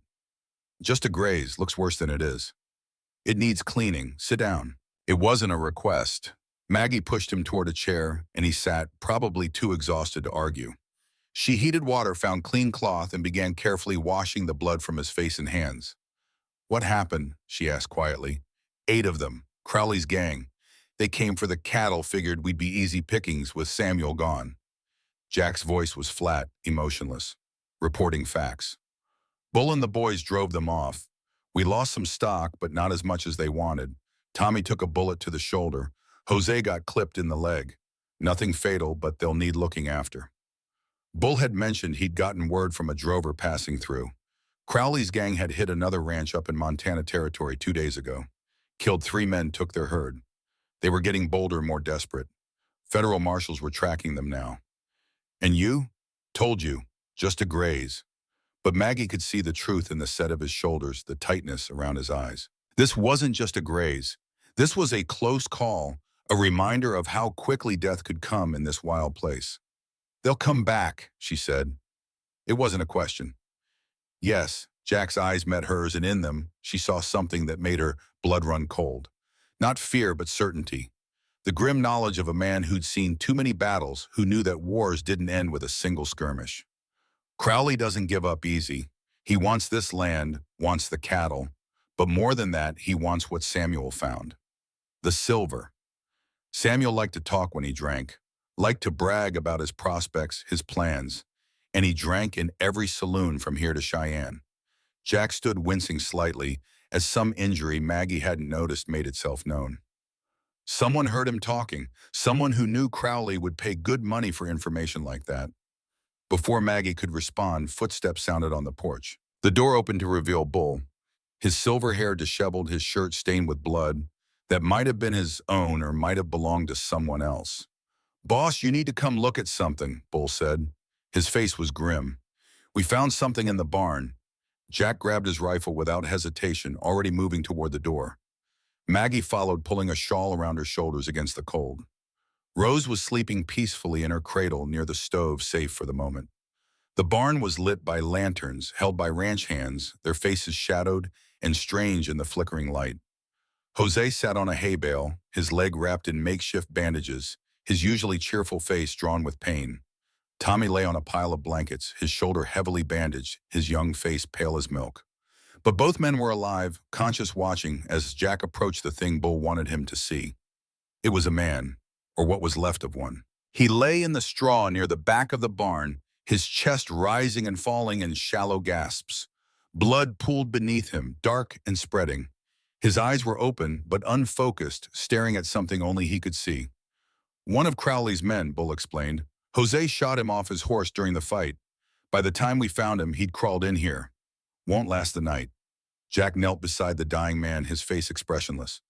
Just a graze, looks worse than it is. It needs cleaning, sit down. It wasn't a request. Maggie pushed him toward a chair, and he sat, probably too exhausted to argue. She heated water, found clean cloth, and began carefully washing the blood from his face and hands. What happened? She asked quietly. 8 of them, Crowley's gang. They came for the cattle, figured we'd be easy pickings with Samuel gone. Jack's voice was flat, emotionless, reporting facts. Bull and the boys drove them off. We lost some stock, but not as much as they wanted. Tommy took a bullet to the shoulder. Jose got clipped in the leg. Nothing fatal, but they'll need looking after. Bull had mentioned he'd gotten word from a drover passing through. Crowley's gang had hit another ranch up in Montana Territory 2 days ago. Killed 3 men, took their herd. They were getting bolder, more desperate. Federal marshals were tracking them now. And you? Told you. Just a graze. But Maggie could see the truth in the set of his shoulders, the tightness around his eyes. This wasn't just a graze. This was a close call, a reminder of how quickly death could come in this wild place. They'll come back, she said. It wasn't a question. Yes, Jack's eyes met hers, and in them, she saw something that made her blood run cold. Not fear, but certainty. The grim knowledge of a man who'd seen too many battles, who knew that wars didn't end with a single skirmish. Crowley doesn't give up easy. He wants this land, wants the cattle, but more than that, he wants what Samuel found. The silver. Samuel liked to talk when he drank, liked to brag about his prospects, his plans, and he drank in every saloon from here to Cheyenne. Jack stood wincing slightly as some injury Maggie hadn't noticed made itself known. Someone heard him talking, someone who knew Crowley would pay good money for information like that. Before Maggie could respond, footsteps sounded on the porch. The door opened to reveal Bull, his silver hair disheveled, his shirt stained with blood that might have been his own or might have belonged to someone else. "Boss, you need to come look at something," Bull said. His face was grim. "We found something in the barn." Jack grabbed his rifle without hesitation, already moving toward the door. Maggie followed, pulling a shawl around her shoulders against the cold. Rose was sleeping peacefully in her cradle near the stove, safe for the moment. The barn was lit by lanterns held by ranch hands, their faces shadowed and strange in the flickering light. Jose sat on a hay bale, his leg wrapped in makeshift bandages, his usually cheerful face drawn with pain. Tommy lay on a pile of blankets, his shoulder heavily bandaged, his young face pale as milk. But both men were alive, conscious, watching as Jack approached the thing Bull wanted him to see. It was a man, or what was left of one. He lay in the straw near the back of the barn, his chest rising and falling in shallow gasps. Blood pooled beneath him, dark and spreading. His eyes were open but unfocused, staring at something only he could see. "One of Crowley's men," Bull explained. "Jose shot him off his horse during the fight. By the time we found him, he'd crawled in here. Won't last the night." Jack knelt beside the dying man, his face expressionless.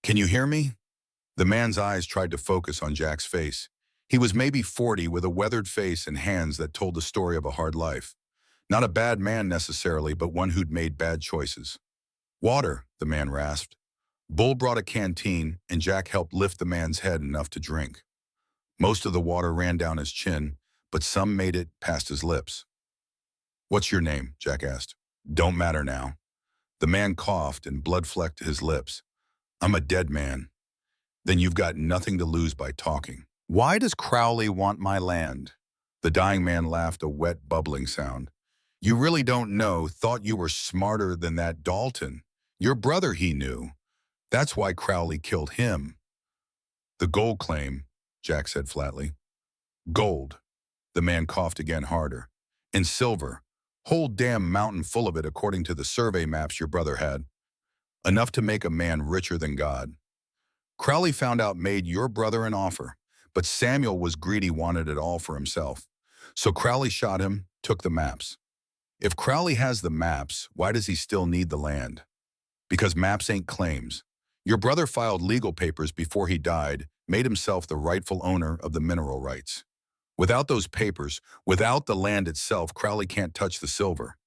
"Can you hear me?" The man's eyes tried to focus on Jack's face. He was maybe 40, with a weathered face and hands that told the story of a hard life. Not a bad man necessarily, but one who'd made bad choices. "Water," the man rasped. Bull brought a canteen, and Jack helped lift the man's head enough to drink. Most of the water ran down his chin, but some made it past his lips. "What's your name?" Jack asked. "Don't matter now." The man coughed and blood flecked his lips. "I'm a dead man." "Then you've got nothing to lose by talking." "Why does Crowley want my land?" The dying man laughed, a wet, bubbling sound. "You really don't know, thought you were smarter than that Dalton. Your brother he knew. That's why Crowley killed him." "The gold claim," Jack said flatly. "Gold." The man coughed again, harder. "And silver. Whole damn mountain full of it according to the survey maps your brother had. Enough to make a man richer than God. Crowley found out, made your brother an offer, but Samuel was greedy, wanted it all for himself. So Crowley shot him, took the maps. If Crowley has the maps, why does he still need the land? Because maps ain't claims. Your brother filed legal papers before he died, made himself the rightful owner of the mineral rights. Without those papers, without the land itself, Crowley can't touch the silver.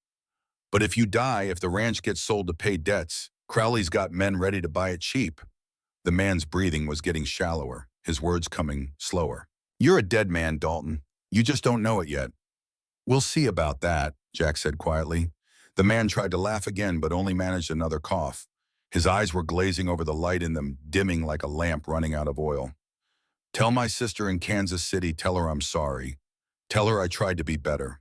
But if you die, if the ranch gets sold to pay debts, Crowley's got men ready to buy it cheap." The man's breathing was getting shallower, his words coming slower. "You're a dead man, Dalton. You just don't know it yet." "We'll see about that," Jack said quietly. The man tried to laugh again, but only managed another cough. His eyes were glazing over, the light in them dimming like a lamp running out of oil. "Tell my sister in Kansas City, tell her I'm sorry. Tell her I tried to be better."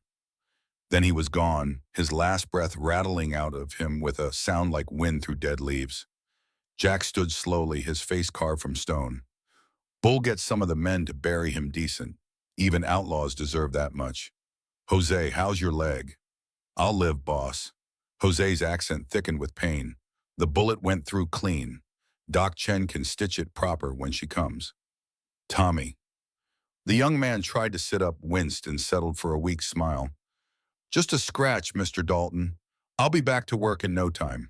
Then he was gone, his last breath rattling out of him with a sound like wind through dead leaves. Jack stood slowly, his face carved from stone. Bull gets some of the men to bury him decent. Even outlaws deserve that much. "Jose, how's your leg?" "I'll live, boss." Jose's accent thickened with pain. "The bullet went through clean. Doc Chen can stitch it proper when she comes." "Tommy." The young man tried to sit up, winced, and settled for a weak smile. "Just a scratch, Mr. Dalton. I'll be back to work in no time."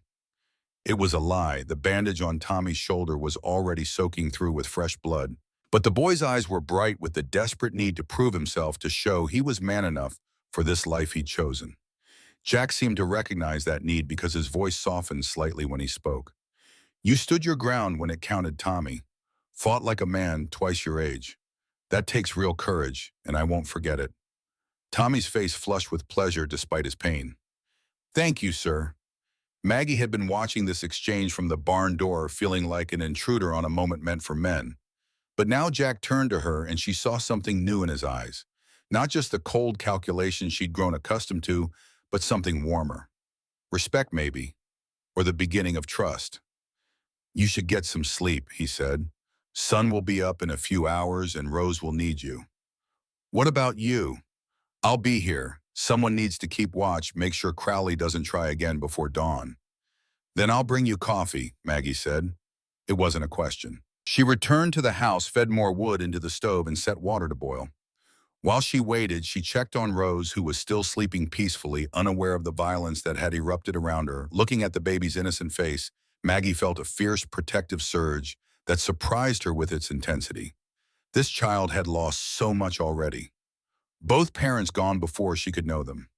It was a lie. The bandage on Tommy's shoulder was already soaking through with fresh blood. But the boy's eyes were bright with the desperate need to prove himself, to show he was man enough for this life he'd chosen. Jack seemed to recognize that need because his voice softened slightly when he spoke. "You stood your ground when it counted, Tommy. Fought like a man twice your age. That takes real courage, and I won't forget it." Tommy's face flushed with pleasure despite his pain. "Thank you, sir." Maggie had been watching this exchange from the barn door, feeling like an intruder on a moment meant for men. But now Jack turned to her and she saw something new in his eyes. Not just the cold calculation she'd grown accustomed to, but something warmer. Respect, maybe, or the beginning of trust. You should get some sleep, he said. Sun will be up in a few hours and Rose will need you. What about you? I'll be here. Someone needs to keep watch, make sure Crowley doesn't try again before dawn. Then I'll bring you coffee, Maggie said. It wasn't a question. She returned to the house, fed more wood into the stove, and set water to boil. While she waited, she checked on Rose, who was still sleeping peacefully, unaware of the violence that had erupted around her. Looking at the baby's innocent face, Maggie felt a fierce protective surge that surprised her with its intensity. This child had lost so much already. Both parents gone before she could know them.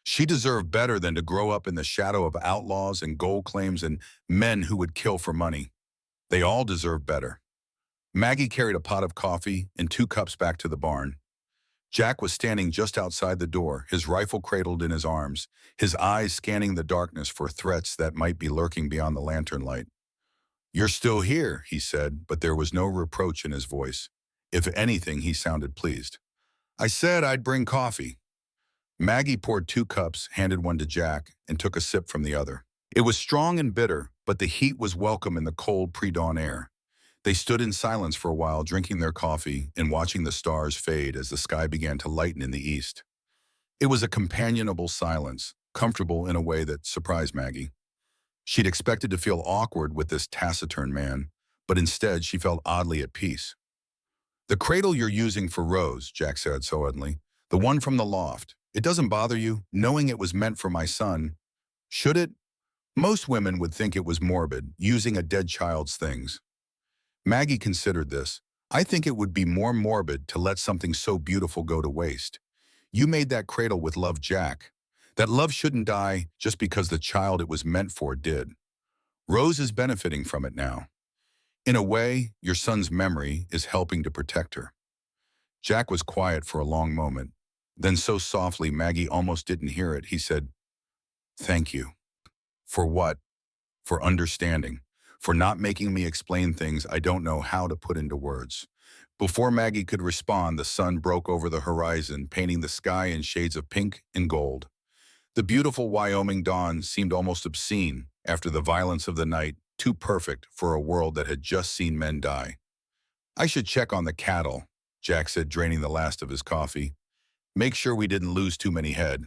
She deserved better than to grow up in the shadow of outlaws and gold claims and men who would kill for money. They all deserved better. Maggie carried a pot of coffee and 2 cups back to the barn. Jack was standing just outside the door, his rifle cradled in his arms, his eyes scanning the darkness for threats that might be lurking beyond the lantern light. "You're still here," he said, but there was no reproach in his voice. If anything, he sounded pleased. "I said I'd bring coffee." Maggie poured 2 cups, handed one to Jack, and took a sip from the other. It was strong and bitter, but the heat was welcome in the cold pre-dawn air. They stood in silence for a while, drinking their coffee and watching the stars fade as the sky began to lighten in the east. It was a companionable silence, comfortable in a way that surprised Maggie. She'd expected to feel awkward with this taciturn man, but instead she felt oddly at peace. "The cradle you're using for Rose," Jack said suddenly, "the one from the loft, it doesn't bother you, knowing it was meant for my son, should it?" Most women would think it was morbid, using a dead child's things. Maggie considered this. "I think it would be more morbid to let something so beautiful go to waste. You made that cradle with love, Jack. That love shouldn't die just because the child it was meant for did. Rose is benefiting from it now. In a way, your son's memory is helping to protect her." Jack was quiet for a long moment. Then so softly Maggie almost didn't hear it, he said, "Thank you." "For what?" "For understanding. For not making me explain things I don't know how to put into words." Before Maggie could respond, the sun broke over the horizon, painting the sky in shades of pink and gold. The beautiful Wyoming dawn seemed almost obscene after the violence of the night, too perfect for a world that had just seen men die. "I should check on the cattle," Jack said, draining the last of his coffee. "Make sure we didn't lose too many head.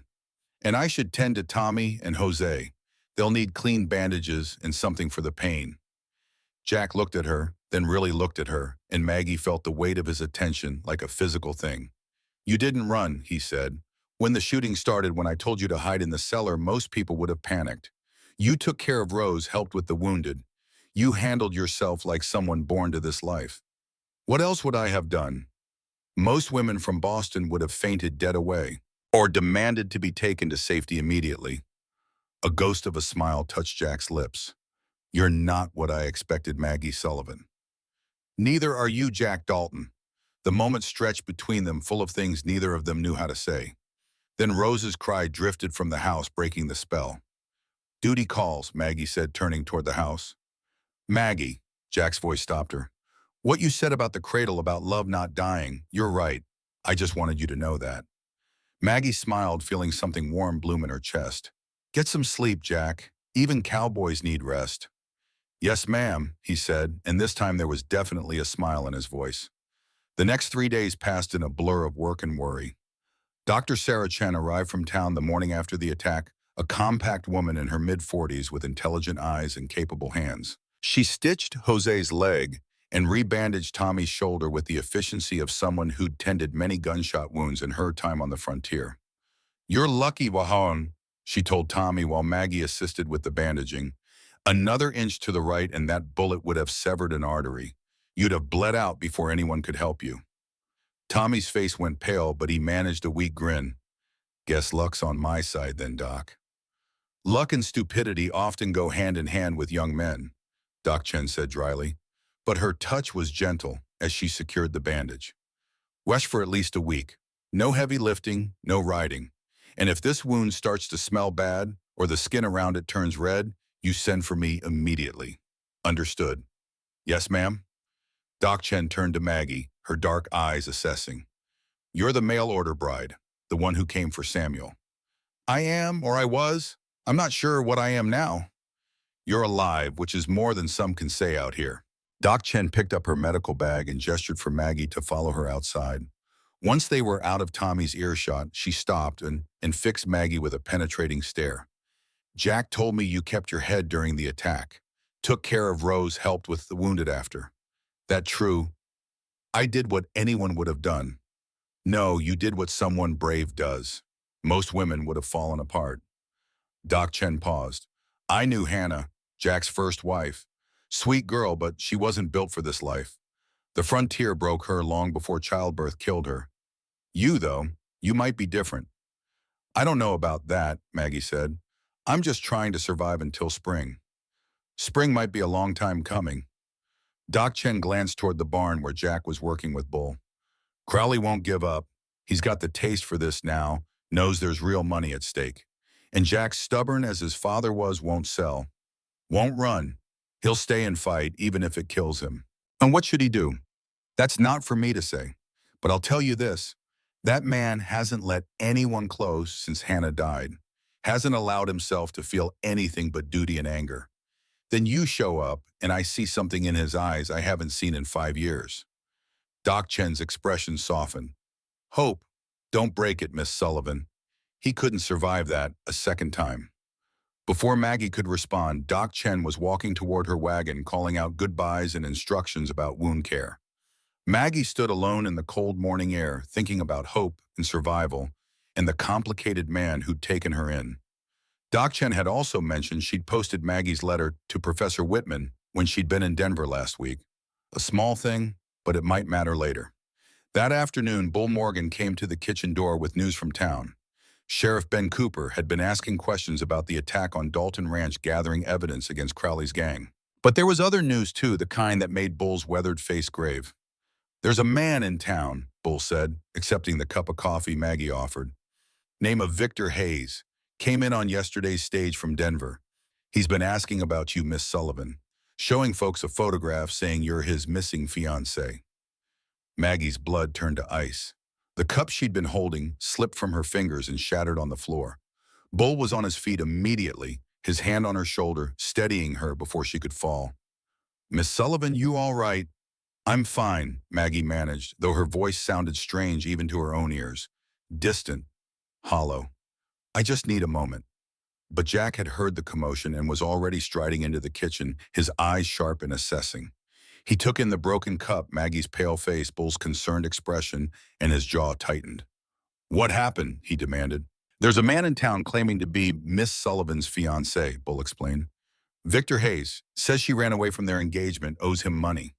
And I should tend to Tommy and Jose. They'll need clean bandages and something for the pain." Jack looked at her, then really looked at her, and Maggie felt the weight of his attention like a physical thing. "You didn't run," he said. "When the shooting started, when I told you to hide in the cellar, most people would have panicked. You took care of Rose, helped with the wounded. You handled yourself like someone born to this life. What else would I have done? Most women from Boston would have fainted dead away, or demanded to be taken to safety immediately." A ghost of a smile touched Jack's lips. "You're not what I expected, Maggie Sullivan." "Neither are you, Jack Dalton." The moment stretched between them, full of things neither of them knew how to say. Then Rose's cry drifted from the house, breaking the spell. "Duty calls," Maggie said, turning toward the house. "Maggie," Jack's voice stopped her. "What you said about the cradle, about love not dying, you're right. I just wanted you to know that." Maggie smiled, feeling something warm bloom in her chest. "Get some sleep, Jack. Even cowboys need rest." "Yes, ma'am," he said, and this time there was definitely a smile in his voice. The next 3 days passed in a blur of work and worry. Dr. Sarah Chen arrived from town the morning after the attack, a compact woman in her mid-40s with intelligent eyes and capable hands. She stitched Jose's leg and rebandaged Tommy's shoulder with the efficiency of someone who'd tended many gunshot wounds in her time on the frontier. "You're lucky, Wahan," she told Tommy while Maggie assisted with the bandaging. "Another inch to the right and that bullet would have severed an artery. You'd have bled out before anyone could help you." Tommy's face went pale, but he managed a weak grin. "Guess luck's on my side then, Doc." "Luck and stupidity often go hand in hand with young men," Doc Chen said dryly. But her touch was gentle as she secured the bandage. "Rest for at least a week. No heavy lifting, no riding. And if this wound starts to smell bad or the skin around it turns red, you send for me immediately. Understood?" "Yes, ma'am." Doc Chen turned to Maggie, her dark eyes assessing. "You're the mail order bride, the one who came for Samuel." I am, or I was. I'm not sure what I am now. You're alive, which is more than some can say out here. Doc Chen picked up her medical bag and gestured for Maggie to follow her outside. Once they were out of Tommy's earshot, she stopped and fixed Maggie with a penetrating stare. Jack told me you kept your head during the attack. Took care of Rose, helped with the wounded after. That true? I did what anyone would have done. No, you did what someone brave does. Most women would have fallen apart. Doc Chen paused. I knew Hannah, Jack's first wife. Sweet girl, but she wasn't built for this life. The frontier broke her long before childbirth killed her. You, though, you might be different. I don't know about that, Maggie said. I'm just trying to survive until spring. Spring might be a long time coming. Doc Chen glanced toward the barn where Jack was working with Bull. Crowley won't give up. He's got the taste for this now, knows there's real money at stake. And Jack, stubborn as his father was, won't sell. Won't run. He'll stay and fight, even if it kills him. And what should he do? That's not for me to say. But I'll tell you this. That man hasn't let anyone close since Hannah died. Hasn't allowed himself to feel anything but duty and anger. Then you show up, and I see something in his eyes I haven't seen in 5 years. Doc Chen's expression softened. Hope. Don't break it, Miss Sullivan. He couldn't survive that a second time. Before Maggie could respond, Doc Chen was walking toward her wagon, calling out goodbyes and instructions about wound care. Maggie stood alone in the cold morning air, thinking about hope and survival, and the complicated man who'd taken her in. Doc Chen had also mentioned she'd posted Maggie's letter to Professor Whitman when she'd been in Denver last week. A small thing, but it might matter later. That afternoon, Bull Morgan came to the kitchen door with news from town. Sheriff Ben Cooper had been asking questions about the attack on Dalton Ranch, gathering evidence against Crowley's gang. But there was other news too, the kind that made Bull's weathered face grave. There's a man in town, Bull said, accepting the cup of coffee Maggie offered. Name of Victor Hayes. Came in on yesterday's stage from Denver. He's been asking about you, Miss Sullivan. Showing folks a photograph saying you're his missing fiancée. Maggie's blood turned to ice. The cup she'd been holding slipped from her fingers and shattered on the floor. Bull was on his feet immediately, his hand on her shoulder, steadying her before she could fall. Miss Sullivan, you all right? I'm fine, Maggie managed, though her voice sounded strange even to her own ears. Distant, hollow. I just need a moment. But Jack had heard the commotion and was already striding into the kitchen, his eyes sharp and assessing. He took in the broken cup, Maggie's pale face, Bull's concerned expression, and his jaw tightened. What happened? He demanded. There's a man in town claiming to be Miss Sullivan's fiancé, Bull explained. Victor Hayes says she ran away from their engagement, owes him money.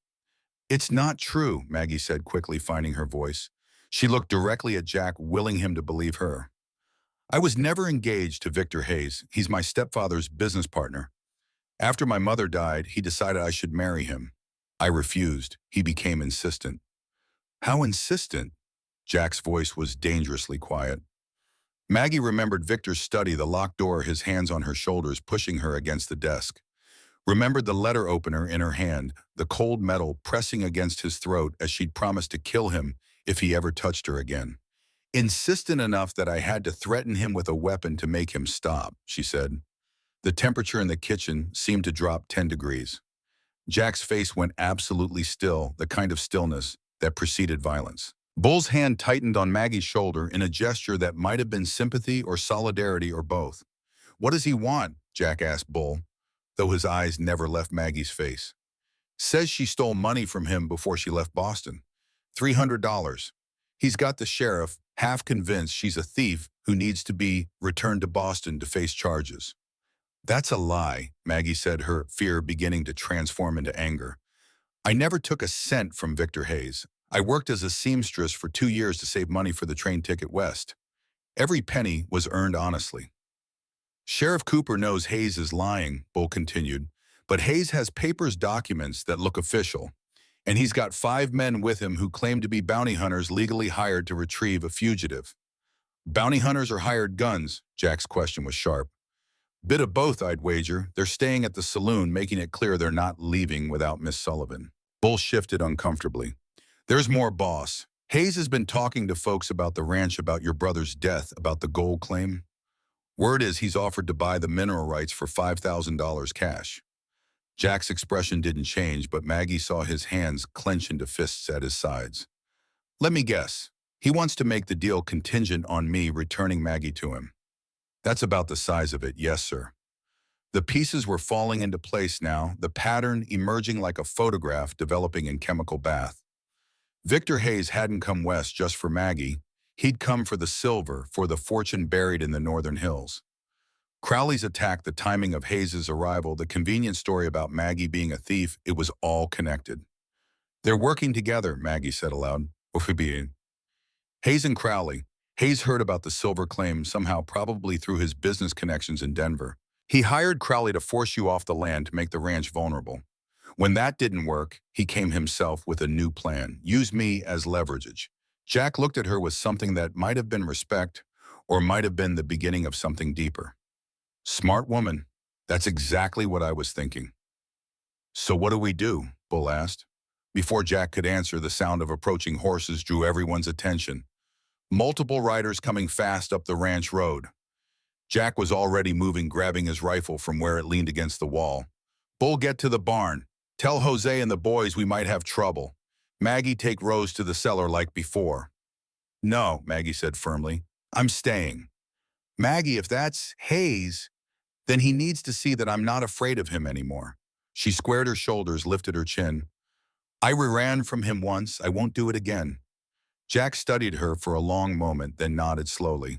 It's not true, Maggie said, quickly finding her voice. She looked directly at Jack, willing him to believe her. I was never engaged to Victor Hayes. He's my stepfather's business partner. After my mother died, he decided I should marry him. I refused. He became insistent. How insistent? Jack's voice was dangerously quiet. Maggie remembered Victor's study, the locked door, his hands on her shoulders, pushing her against the desk. Remembered the letter opener in her hand, the cold metal pressing against his throat as she'd promised to kill him if he ever touched her again. Insistent enough that I had to threaten him with a weapon to make him stop, she said. The temperature in the kitchen seemed to drop 10 degrees. Jack's face went absolutely still, the kind of stillness that preceded violence. Bull's hand tightened on Maggie's shoulder in a gesture that might have been sympathy or solidarity or both. What does he want? Jack asked Bull, though his eyes never left Maggie's face. Says she stole money from him before she left Boston. $300. He's got the sheriff half convinced she's a thief who needs to be returned to Boston to face charges. That's a lie, Maggie said, her fear beginning to transform into anger. I never took a cent from Victor Hayes. I worked as a seamstress for 2 years to save money for the train ticket west. Every penny was earned honestly. Sheriff Cooper knows Hayes is lying, Bull continued, but Hayes has papers, documents that look official, and he's got 5 men with him who claim to be bounty hunters legally hired to retrieve a fugitive. Bounty hunters or hired guns? Jack's question was sharp. Bit of both, I'd wager. They're staying at the saloon, making it clear they're not leaving without Miss Sullivan. Bull shifted uncomfortably. There's more, boss. Hayes has been talking to folks about the ranch, about your brother's death, about the gold claim. Word is he's offered to buy the mineral rights for $5,000 cash. Jack's expression didn't change, but Maggie saw his hands clench into fists at his sides. Let me guess. He wants to make the deal contingent on me returning Maggie to him. That's about the size of it, yes, sir. The pieces were falling into place now, the pattern emerging like a photograph developing in chemical bath. Victor Hayes hadn't come west just for Maggie. He'd come for the silver, for the fortune buried in the northern hills. Crowley's attack, the timing of Hayes' arrival, the convenient story about Maggie being a thief, it was all connected. They're working together, Maggie said aloud. Hayes and Crowley. Hayes heard about the silver claim somehow, probably through his business connections in Denver. He hired Crowley to force you off the land to make the ranch vulnerable. When that didn't work, he came himself with a new plan. Use me as leverage. Jack looked at her with something that might have been respect or might have been the beginning of something deeper. Smart woman. That's exactly what I was thinking. So what do we do? Bull asked. Before Jack could answer, the sound of approaching horses drew everyone's attention. Multiple riders coming fast up the ranch road. Jack was already moving, grabbing his rifle from where it leaned against the wall. Bull, get to the barn. Tell Jose and the boys we might have trouble. Maggie, take Rose to the cellar like before. No, Maggie said firmly. I'm staying. Maggie, if that's Hayes, then he needs to see that I'm not afraid of him anymore. She squared her shoulders, lifted her chin. I ran from him once. I won't do it again. Jack studied her for a long moment, then nodded slowly.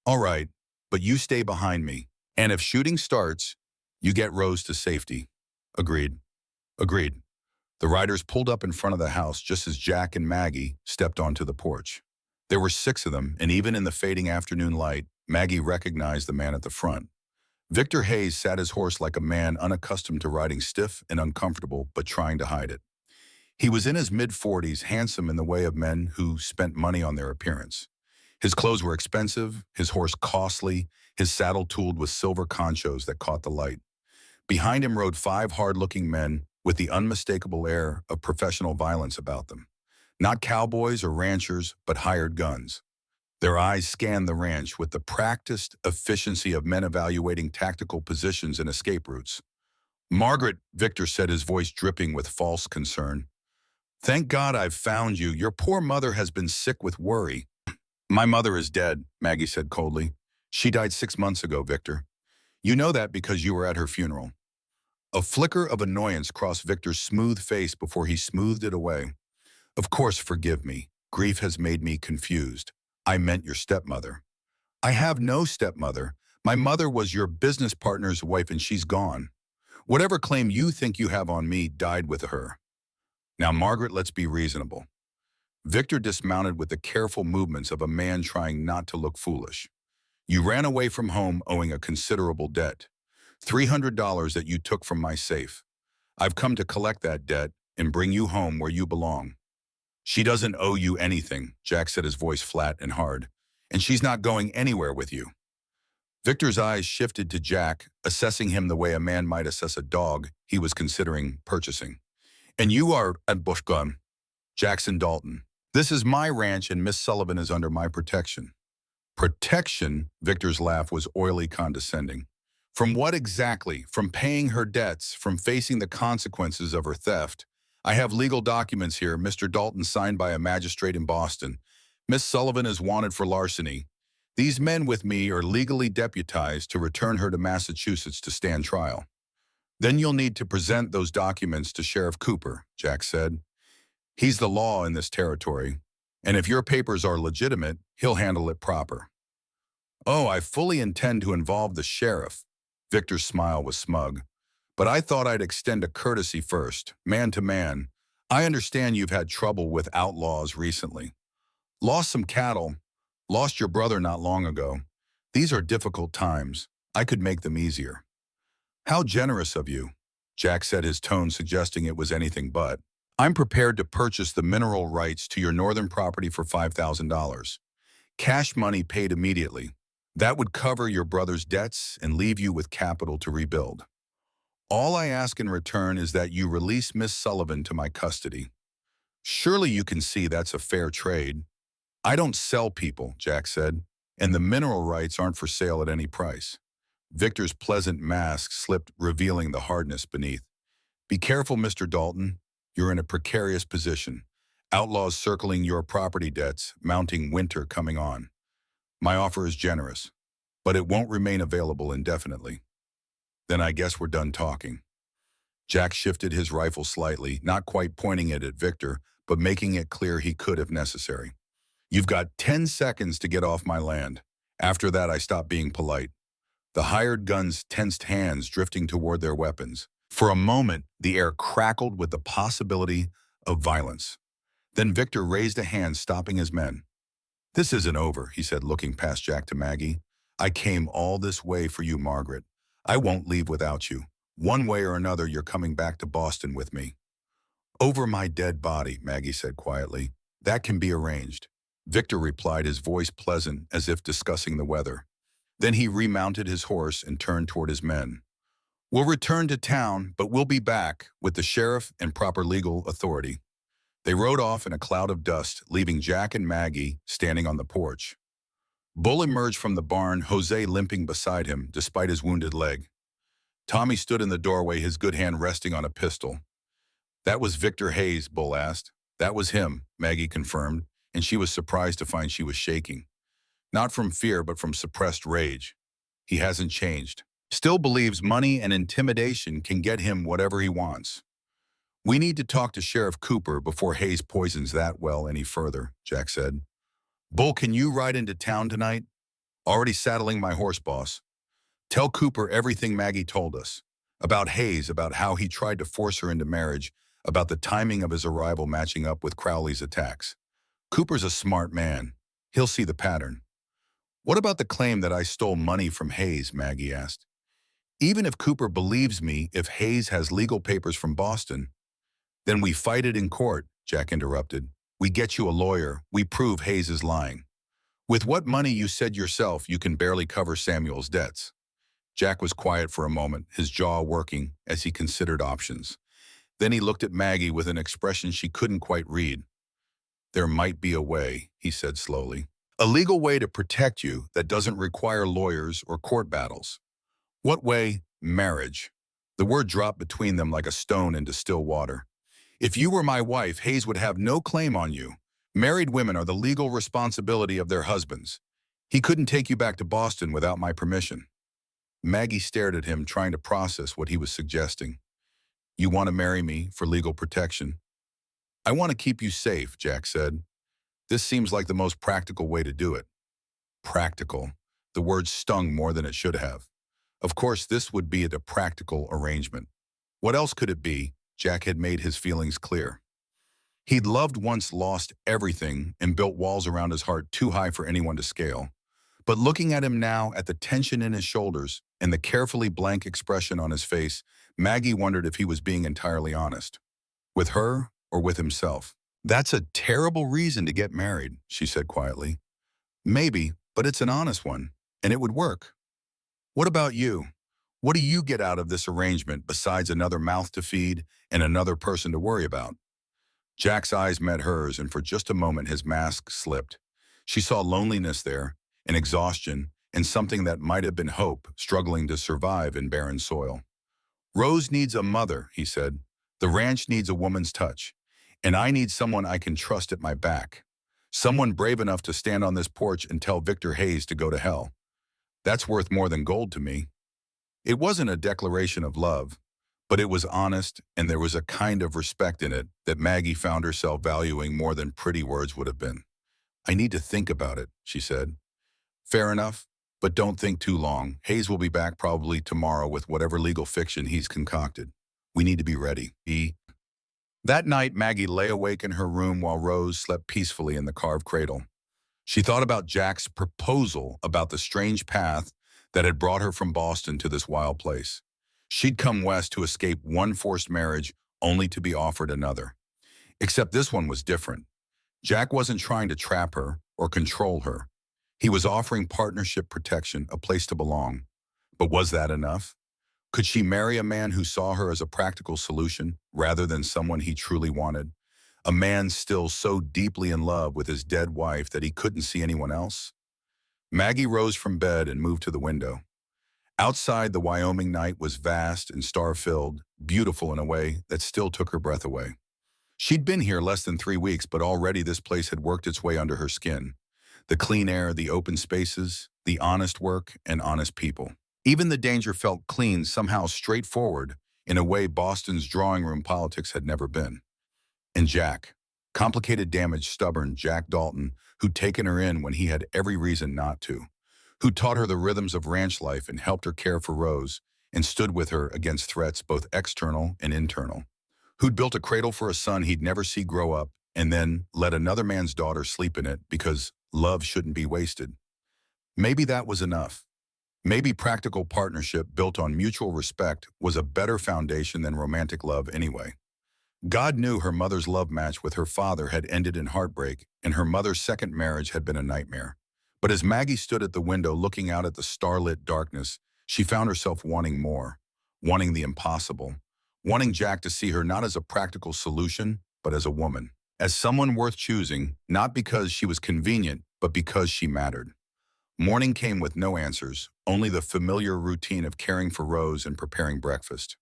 All right, but you stay behind me. And if shooting starts, you get Rose to safety. Agreed. Agreed. The riders pulled up in front of the house just as Jack and Maggie stepped onto the porch. There were 6 of them, and even in the fading afternoon light, Maggie recognized the man at the front. Victor Hayes sat his horse like a man unaccustomed to riding, stiff and uncomfortable, but trying to hide it. He was in his mid-40s, handsome in the way of men who spent money on their appearance. His clothes were expensive, his horse costly, his saddle tooled with silver conchos that caught the light. Behind him rode 5 hard-looking men with the unmistakable air of professional violence about them. Not cowboys or ranchers, but hired guns. Their eyes scanned the ranch with the practiced efficiency of men evaluating tactical positions and escape routes. Margaret, Victor said, his voice dripping with false concern. Thank God I've found you. Your poor mother has been sick with worry. My mother is dead, Maggie said coldly. She died 6 months ago, Victor. You know that because you were at her funeral. A flicker of annoyance crossed Victor's smooth face before he smoothed it away. Of course, forgive me. Grief has made me confused. I meant your stepmother. I have no stepmother. My mother was your business partner's wife and she's gone. Whatever claim you think you have on me died with her. Now, Margaret, let's be reasonable. Victor dismounted with the careful movements of a man trying not to look foolish. You ran away from home owing a considerable debt. $300 that you took from my safe. I've come to collect that debt and bring you home where you belong. She doesn't owe you anything, Jack said, his voice flat and hard. And she's not going anywhere with you. Victor's eyes shifted to Jack, assessing him the way a man might assess a dog he was considering purchasing. And you are at Bushgun, Jackson Dalton. This is my ranch and Miss Sullivan is under my protection. Protection? Victor's laugh was oily condescending. From what exactly? From paying her debts, from facing the consequences of her theft. I have legal documents here, Mr. Dalton signed by a magistrate in Boston. Miss Sullivan is wanted for larceny. These men with me are legally deputized to return her to Massachusetts to stand trial. Then you'll need to present those documents to Sheriff Cooper, Jack said. He's the law in this territory, and if your papers are legitimate, he'll handle it proper. Oh, I fully intend to involve the sheriff. Victor's smile was smug. But I thought I'd extend a courtesy first, man to man. I understand you've had trouble with outlaws recently. Lost some cattle, lost your brother not long ago. These are difficult times. I could make them easier. How generous of you, Jack said, his tone suggesting it was anything but. I'm prepared to purchase the mineral rights to your northern property for $5,000. Cash money paid immediately. That would cover your brother's debts and leave you with capital to rebuild. All I ask in return is that you release Miss Sullivan to my custody. Surely you can see that's a fair trade. I don't sell people, Jack said, and the mineral rights aren't for sale at any price. Victor's pleasant mask slipped, revealing the hardness beneath. Be careful, Mr. Dalton. You're in a precarious position. Outlaws circling your property debts, mounting winter coming on. My offer is generous, but it won't remain available indefinitely. Then I guess we're done talking. Jack shifted his rifle slightly, not quite pointing it at Victor, but making it clear he could if necessary. You've got 10 seconds to get off my land. After that, I stop being polite. The hired guns tensed hands, drifting toward their weapons. For a moment, the air crackled with the possibility of violence. Then Victor raised a hand, stopping his men. This isn't over, he said, looking past Jack to Maggie. I came all this way for you, Margaret. I won't leave without you. One way or another, you're coming back to Boston with me. Over my dead body, Maggie said quietly. That can be arranged. Victor replied, his voice pleasant, as if discussing the weather. Then he remounted his horse and turned toward his men. We'll return to town, but we'll be back with the sheriff and proper legal authority. They rode off in a cloud of dust, leaving Jack and Maggie standing on the porch. Bull emerged from the barn, Jose limping beside him, despite his wounded leg. Tommy stood in the doorway, his good hand resting on a pistol. That was Victor Hayes, Bull asked. That was him, Maggie confirmed, and she was surprised to find she was shaking. Not from fear, but from suppressed rage. He hasn't changed. Still believes money and intimidation can get him whatever he wants. We need to talk to Sheriff Cooper before Hayes poisons that well any further, Jack said. Bull, can you ride into town tonight? Already saddling my horse, boss. Tell Cooper everything Maggie told us. About Hayes, about how he tried to force her into marriage, about the timing of his arrival matching up with Crowley's attacks. Cooper's a smart man. He'll see the pattern. What about the claim that I stole money from Hayes, Maggie asked. Even if Cooper believes me, if Hayes has legal papers from Boston, then we fight it in court, Jack interrupted. We get you a lawyer. We prove Hayes is lying. With what money you said yourself you can barely cover Samuel's debts. Jack was quiet for a moment, his jaw working as he considered options. Then he looked at Maggie with an expression she couldn't quite read. There might be a way, he said slowly. A legal way to protect you that doesn't require lawyers or court battles. What way? Marriage. The word dropped between them like a stone into still water. If you were my wife, Hayes would have no claim on you. Married women are the legal responsibility of their husbands. He couldn't take you back to Boston without my permission. Maggie stared at him, trying to process what he was suggesting. You want to marry me for legal protection? I want to keep you safe, Jack said. This seems like the most practical way to do it. Practical. The word stung more than it should have. Of course, this would be a practical arrangement. What else could it be? Jack had made his feelings clear. He'd loved once, lost everything, and built walls around his heart too high for anyone to scale. But looking at him now, at the tension in his shoulders and the carefully blank expression on his face, Maggie wondered if he was being entirely honest. With her or with himself? That's a terrible reason to get married, she said quietly. Maybe, but it's an honest one, and it would work. What about you? What do you get out of this arrangement besides another mouth to feed and another person to worry about? Jack's eyes met hers, and for just a moment his mask slipped. She saw loneliness there, and exhaustion, and something that might have been hope, struggling to survive in barren soil. Rose needs a mother, he said. The ranch needs a woman's touch, and I need someone I can trust at my back. Someone brave enough to stand on this porch and tell Victor Hayes to go to hell. That's worth more than gold to me. It wasn't a declaration of love, but it was honest, and there was a kind of respect in it that Maggie found herself valuing more than pretty words would have been. I need to think about it, she said. Fair enough, but don't think too long. Hayes will be back probably tomorrow with whatever legal fiction he's concocted. We need to be ready. That night, Maggie lay awake in her room while Rose slept peacefully in the carved cradle. She thought about Jack's proposal, about the strange path that had brought her from Boston to this wild place. She'd come west to escape one forced marriage only to be offered another. Except this one was different. Jack wasn't trying to trap her or control her. He was offering partnership, protection, a place to belong. But was that enough? Could she marry a man who saw her as a practical solution rather than someone he truly wanted? A man still so deeply in love with his dead wife that he couldn't see anyone else? Maggie rose from bed and moved to the window. Outside, the Wyoming night was vast and star-filled, beautiful in a way that still took her breath away. She'd been here less than 3 weeks, but already this place had worked its way under her skin. The clean air, the open spaces, the honest work, and honest people. Even the danger felt clean, somehow straightforward, in a way Boston's drawing room politics had never been. And Jack, complicated, damaged, stubborn Jack Dalton, who'd taken her in when he had every reason not to, who taught her the rhythms of ranch life and helped her care for Rose, and stood with her against threats both external and internal, who'd built a cradle for a son he'd never see grow up, and then let another man's daughter sleep in it because love shouldn't be wasted. Maybe that was enough. Maybe practical partnership built on mutual respect was a better foundation than romantic love anyway. God knew her mother's love match with her father had ended in heartbreak, and her mother's second marriage had been a nightmare. But as Maggie stood at the window looking out at the starlit darkness, she found herself wanting more, wanting the impossible, wanting Jack to see her not as a practical solution, but as a woman, as someone worth choosing, not because she was convenient, but because she mattered. Morning came with no answers, only the familiar routine of caring for Rose and preparing breakfast.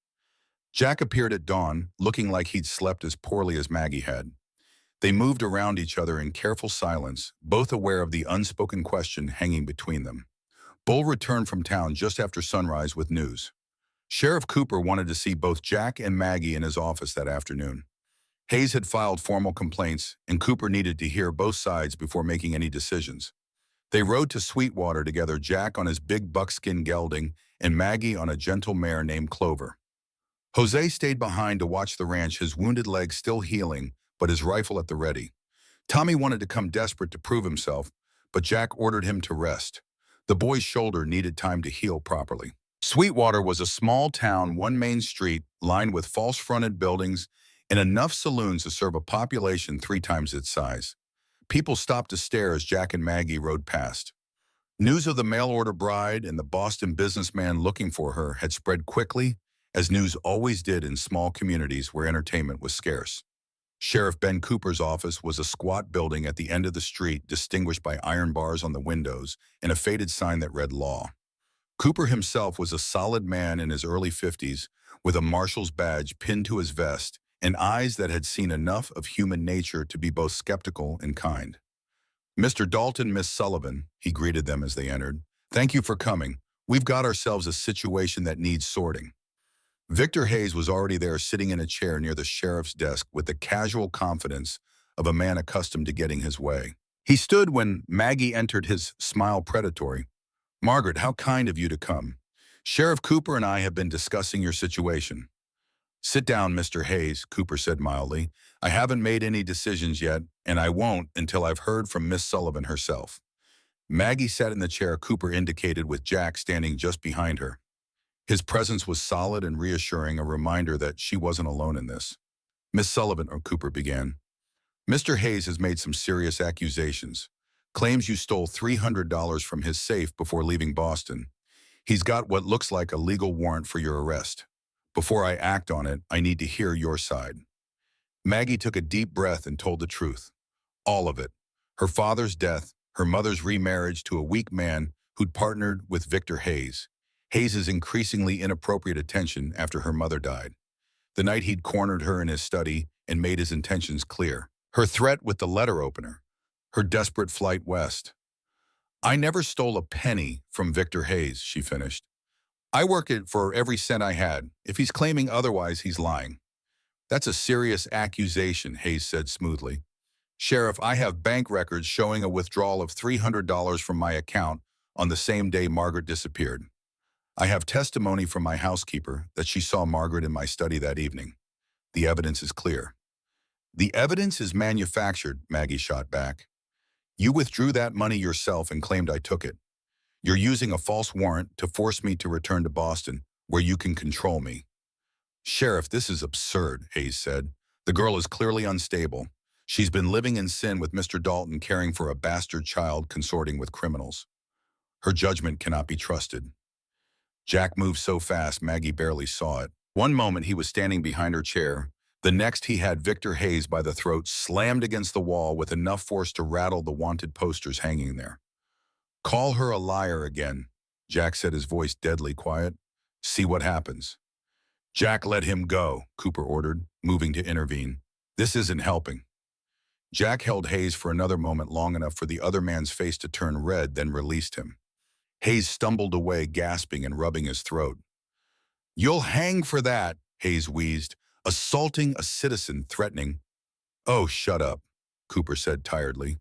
Jack appeared at dawn, looking like he'd slept as poorly as Maggie had. They moved around each other in careful silence, both aware of the unspoken question hanging between them. Bull returned from town just after sunrise with news. Sheriff Cooper wanted to see both Jack and Maggie in his office that afternoon. Hayes had filed formal complaints, and Cooper needed to hear both sides before making any decisions. They rode to Sweetwater together, Jack on his big buckskin gelding and Maggie on a gentle mare named Clover. Jose stayed behind to watch the ranch, his wounded leg still healing, but his rifle at the ready. Tommy wanted to come desperate to prove himself, but Jack ordered him to rest. The boy's shoulder needed time to heal properly. Sweetwater was a small town, one main street, lined with false-fronted buildings and enough saloons to serve a population 3 times its size. People stopped to stare as Jack and Maggie rode past. News of the mail-order bride and the Boston businessman looking for her had spread quickly, as news always did in small communities where entertainment was scarce. Sheriff Ben Cooper's office was a squat building at the end of the street, distinguished by iron bars on the windows and a faded sign that read law. Cooper himself was a solid man in his early 50s, with a marshal's badge pinned to his vest and eyes that had seen enough of human nature to be both skeptical and kind. "Mr. Dalton, Miss Sullivan," he greeted them as they entered. "Thank you for coming. We've got ourselves a situation that needs sorting." Victor Hayes was already there, sitting in a chair near the sheriff's desk with the casual confidence of a man accustomed to getting his way. He stood when Maggie entered, his smile predatory. "Margaret, how kind of you to come. Sheriff Cooper and I have been discussing your situation." "Sit down, Mr. Hayes," Cooper said mildly. "I haven't made any decisions yet, and I won't until I've heard from Miss Sullivan herself." Maggie sat in the chair Cooper indicated, with Jack standing just behind her. His presence was solid and reassuring, a reminder that she wasn't alone in this. "Miss Sullivan," or Cooper began, "Mr. Hayes has made some serious accusations. Claims you stole $300 from his safe before leaving Boston. He's got what looks like a legal warrant for your arrest. Before I act on it, I need to hear your side." Maggie took a deep breath and told the truth. All of it. Her father's death, her mother's remarriage to a weak man who'd partnered with Victor Hayes, Hayes's increasingly inappropriate attention after her mother died, the night he'd cornered her in his study and made his intentions clear, her threat with the letter opener, her desperate flight west. "I never stole a penny from Victor Hayes," she finished. "I worked it for every cent I had. If he's claiming otherwise, he's lying." "That's a serious accusation," Hayes said smoothly. "Sheriff, I have bank records showing a withdrawal of $300 from my account on the same day Margaret disappeared. I have testimony from my housekeeper that she saw Margaret in my study that evening. The evidence is clear." "The evidence is manufactured," Maggie shot back. "You withdrew that money yourself and claimed I took it. You're using a false warrant to force me to return to Boston, where you can control me." "Sheriff, this is absurd," Hayes said. "The girl is clearly unstable. She's been living in sin with Mr. Dalton, caring for a bastard child, consorting with criminals. Her judgment cannot be trusted." Jack moved so fast Maggie barely saw it. One moment he was standing behind her chair. The next he had Victor Hayes by the throat, slammed against the wall with enough force to rattle the wanted posters hanging there. Call her a liar again. Jack said, his voice deadly quiet. See what happens. Jack, let him go, Cooper ordered, moving to intervene. This isn't helping. Jack held Hayes for another moment, long enough for the other man's face to turn red, then released him. Hayes stumbled away, gasping and rubbing his throat. You'll hang for that, Hayes wheezed, assaulting a citizen, threatening. Oh, shut up, Cooper said tiredly.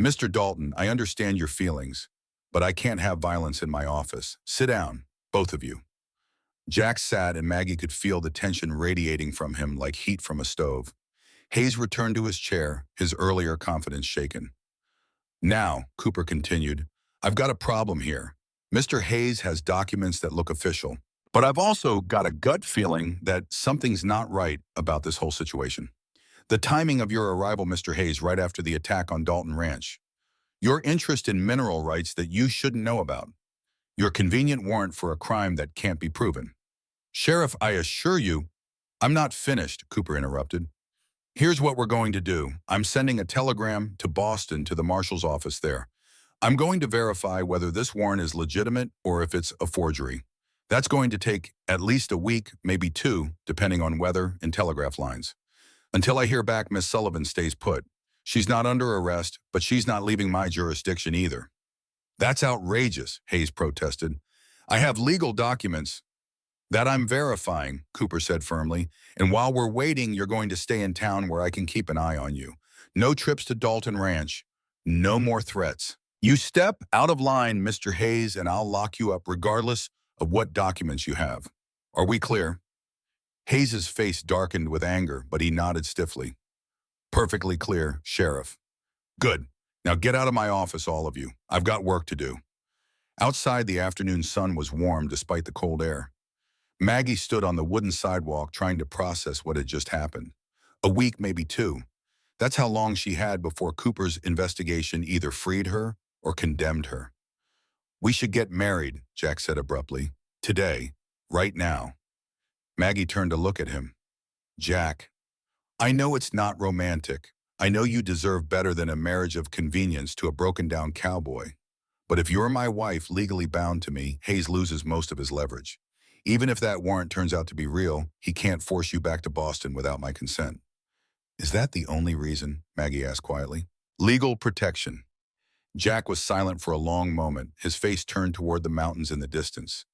Mr. Dalton, I understand your feelings, but I can't have violence in my office. Sit down, both of you. Jack sat, and Maggie could feel the tension radiating from him like heat from a stove. Hayes returned to his chair, his earlier confidence shaken. Now, Cooper continued, I've got a problem here. Mr. Hayes has documents that look official, but I've also got a gut feeling that something's not right about this whole situation. The timing of your arrival, Mr. Hayes, right after the attack on Dalton Ranch. Your interest in mineral rights that you shouldn't know about. Your convenient warrant for a crime that can't be proven. Sheriff, I assure you, I'm not finished, Cooper interrupted. Here's what we're going to do. I'm sending a telegram to Boston to the marshal's office there. I'm going to verify whether this warrant is legitimate or if it's a forgery. That's going to take at least a week, maybe two, depending on weather and telegraph lines. Until I hear back, Miss Sullivan stays put. She's not under arrest, but she's not leaving my jurisdiction either. That's outrageous, Hayes protested. I have legal documents that I'm verifying, Cooper said firmly, and while we're waiting, you're going to stay in town where I can keep an eye on you. No trips to Dalton Ranch. No more threats. You step out of line, Mr. Hayes, and I'll lock you up regardless of what documents you have. Are we clear? Hayes's face darkened with anger, but he nodded stiffly. Perfectly clear, Sheriff. Good. Now get out of my office, all of you. I've got work to do. Outside, the afternoon sun was warm despite the cold air. Maggie stood on the wooden sidewalk trying to process what had just happened. A week, maybe two. That's how long she had before Cooper's investigation either freed her or condemned her. We should get married, Jack said abruptly. Today. Right now. Maggie turned to look at him. Jack, I know it's not romantic. I know you deserve better than a marriage of convenience to a broken-down cowboy. But if you're my wife legally bound to me, Hayes loses most of his leverage. Even if that warrant turns out to be real, he can't force you back to Boston without my consent. Is that the only reason? Maggie asked quietly. Legal protection. Jack was silent for a long moment, his face turned toward the mountains in the distance.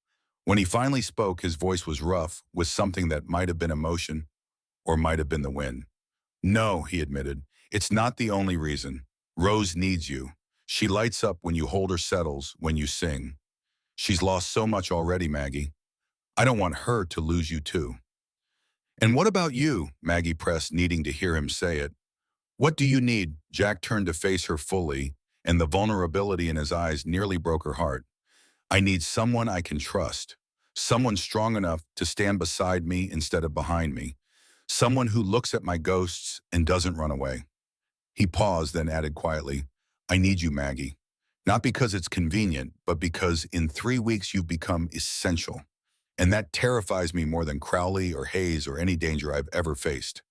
When he finally spoke, his voice was rough, with something that might have been emotion or might have been the wind. No, he admitted, it's not the only reason. Rose needs you. She lights up when you hold her settles, when you sing. She's lost so much already, Maggie. I don't want her to lose you too. And what about you? Maggie pressed, needing to hear him say it. What do you need? Jack turned to face her fully, and the vulnerability in his eyes nearly broke her heart. I need someone I can trust. Someone strong enough to stand beside me instead of behind me. Someone who looks at my ghosts and doesn't run away. He paused, then added quietly, I need you, Maggie. Not because it's convenient, but because in 3 weeks you've become essential. And that terrifies me more than Crowley or Hayes or any danger I've ever faced.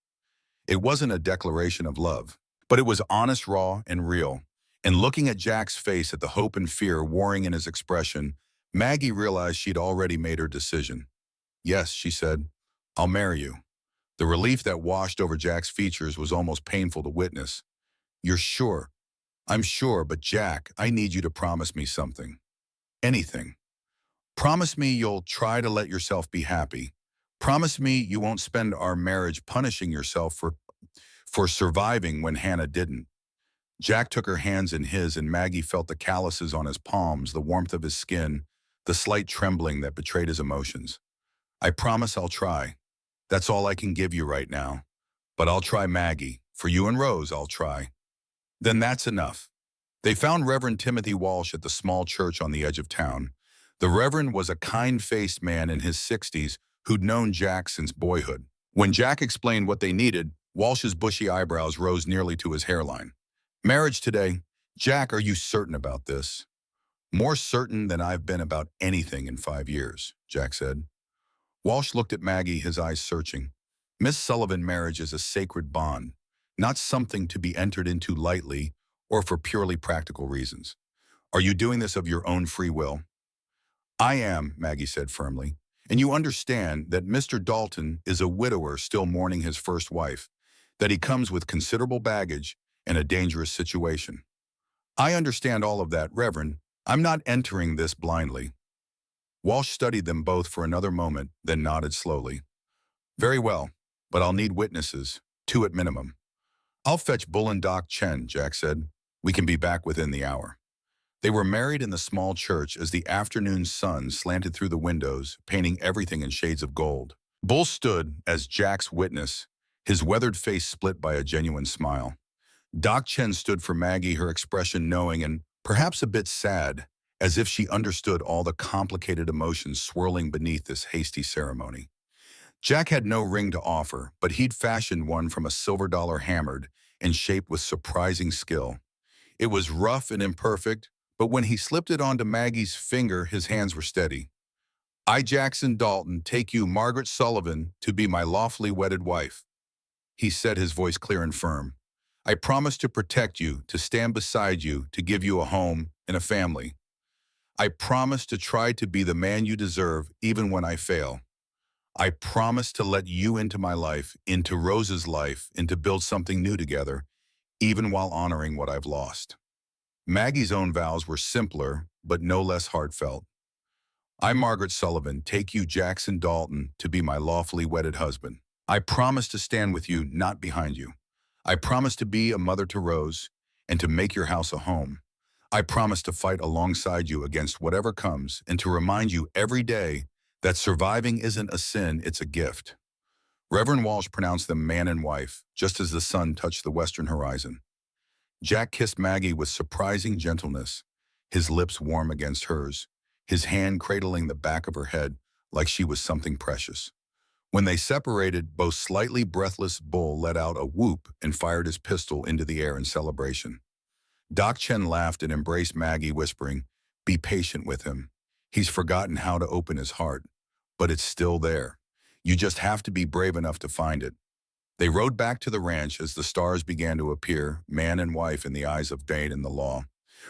It wasn't a declaration of love, but it was honest, raw, and real. And looking at Jack's face, at the hope and fear warring in his expression, Maggie realized she'd already made her decision. Yes, she said, I'll marry you. The relief that washed over Jack's features was almost painful to witness. You're sure? I'm sure, but Jack, I need you to promise me something. Anything. Promise me you'll try to let yourself be happy. Promise me you won't spend our marriage punishing yourself for surviving when Hannah didn't. Jack took her hands in his, and Maggie felt the calluses on his palms, the warmth of his skin, the slight trembling that betrayed his emotions. I promise I'll try. That's all I can give you right now. But I'll try, Maggie. For you and Rose, I'll try. Then that's enough. They found Reverend Timothy Walsh at the small church on the edge of town. The Reverend was a kind-faced man in his 60s who'd known Jack since boyhood. When Jack explained what they needed, Walsh's bushy eyebrows rose nearly to his hairline. Marriage today. Jack, are you certain about this? More certain than I've been about anything in 5 years, Jack said. Walsh looked at Maggie, his eyes searching. Miss Sullivan, marriage is a sacred bond, not something to be entered into lightly or for purely practical reasons. Are you doing this of your own free will? I am, Maggie said firmly. And you understand that Mr. Dalton is a widower still mourning his first wife, that he comes with considerable baggage and a dangerous situation. I understand all of that, Reverend. I'm not entering this blindly. Walsh studied them both for another moment, then nodded slowly. Very well, but I'll need witnesses, 2 at minimum. I'll fetch Bull and Doc Chen, Jack said. We can be back within the hour. They were married in the small church as the afternoon sun slanted through the windows, painting everything in shades of gold. Bull stood as Jack's witness, his weathered face split by a genuine smile. Doc Chen stood for Maggie, her expression knowing and perhaps a bit sad, as if she understood all the complicated emotions swirling beneath this hasty ceremony. Jack had no ring to offer, but he'd fashioned one from a silver dollar hammered and shaped with surprising skill. It was rough and imperfect, but when he slipped it onto Maggie's finger, his hands were steady. I, Jackson Dalton, take you, Margaret Sullivan, to be my lawfully wedded wife. He said, his voice clear and firm. I promise to protect you, to stand beside you, to give you a home and a family. I promise to try to be the man you deserve, even when I fail. I promise to let you into my life, into Rose's life, and to build something new together, even while honoring what I've lost. Maggie's own vows were simpler, but no less heartfelt. I, Margaret Sullivan, take you, Jackson Dalton, to be my lawfully wedded husband. I promise to stand with you, not behind you. I promise to be a mother to Rose and to make your house a home. I promise to fight alongside you against whatever comes and to remind you every day that surviving isn't a sin, it's a gift. Reverend Walsh pronounced them man and wife, just as the sun touched the western horizon. Jack kissed Maggie with surprising gentleness, his lips warm against hers, his hand cradling the back of her head like she was something precious. When they separated, both slightly breathless Bull let out a whoop and fired his pistol into the air in celebration. Doc Chen laughed and embraced Maggie, whispering, "Be patient with him. He's forgotten how to open his heart, but it's still there. You just have to be brave enough to find it." They rode back to the ranch as the stars began to appear, man and wife in the eyes of Dane and the law.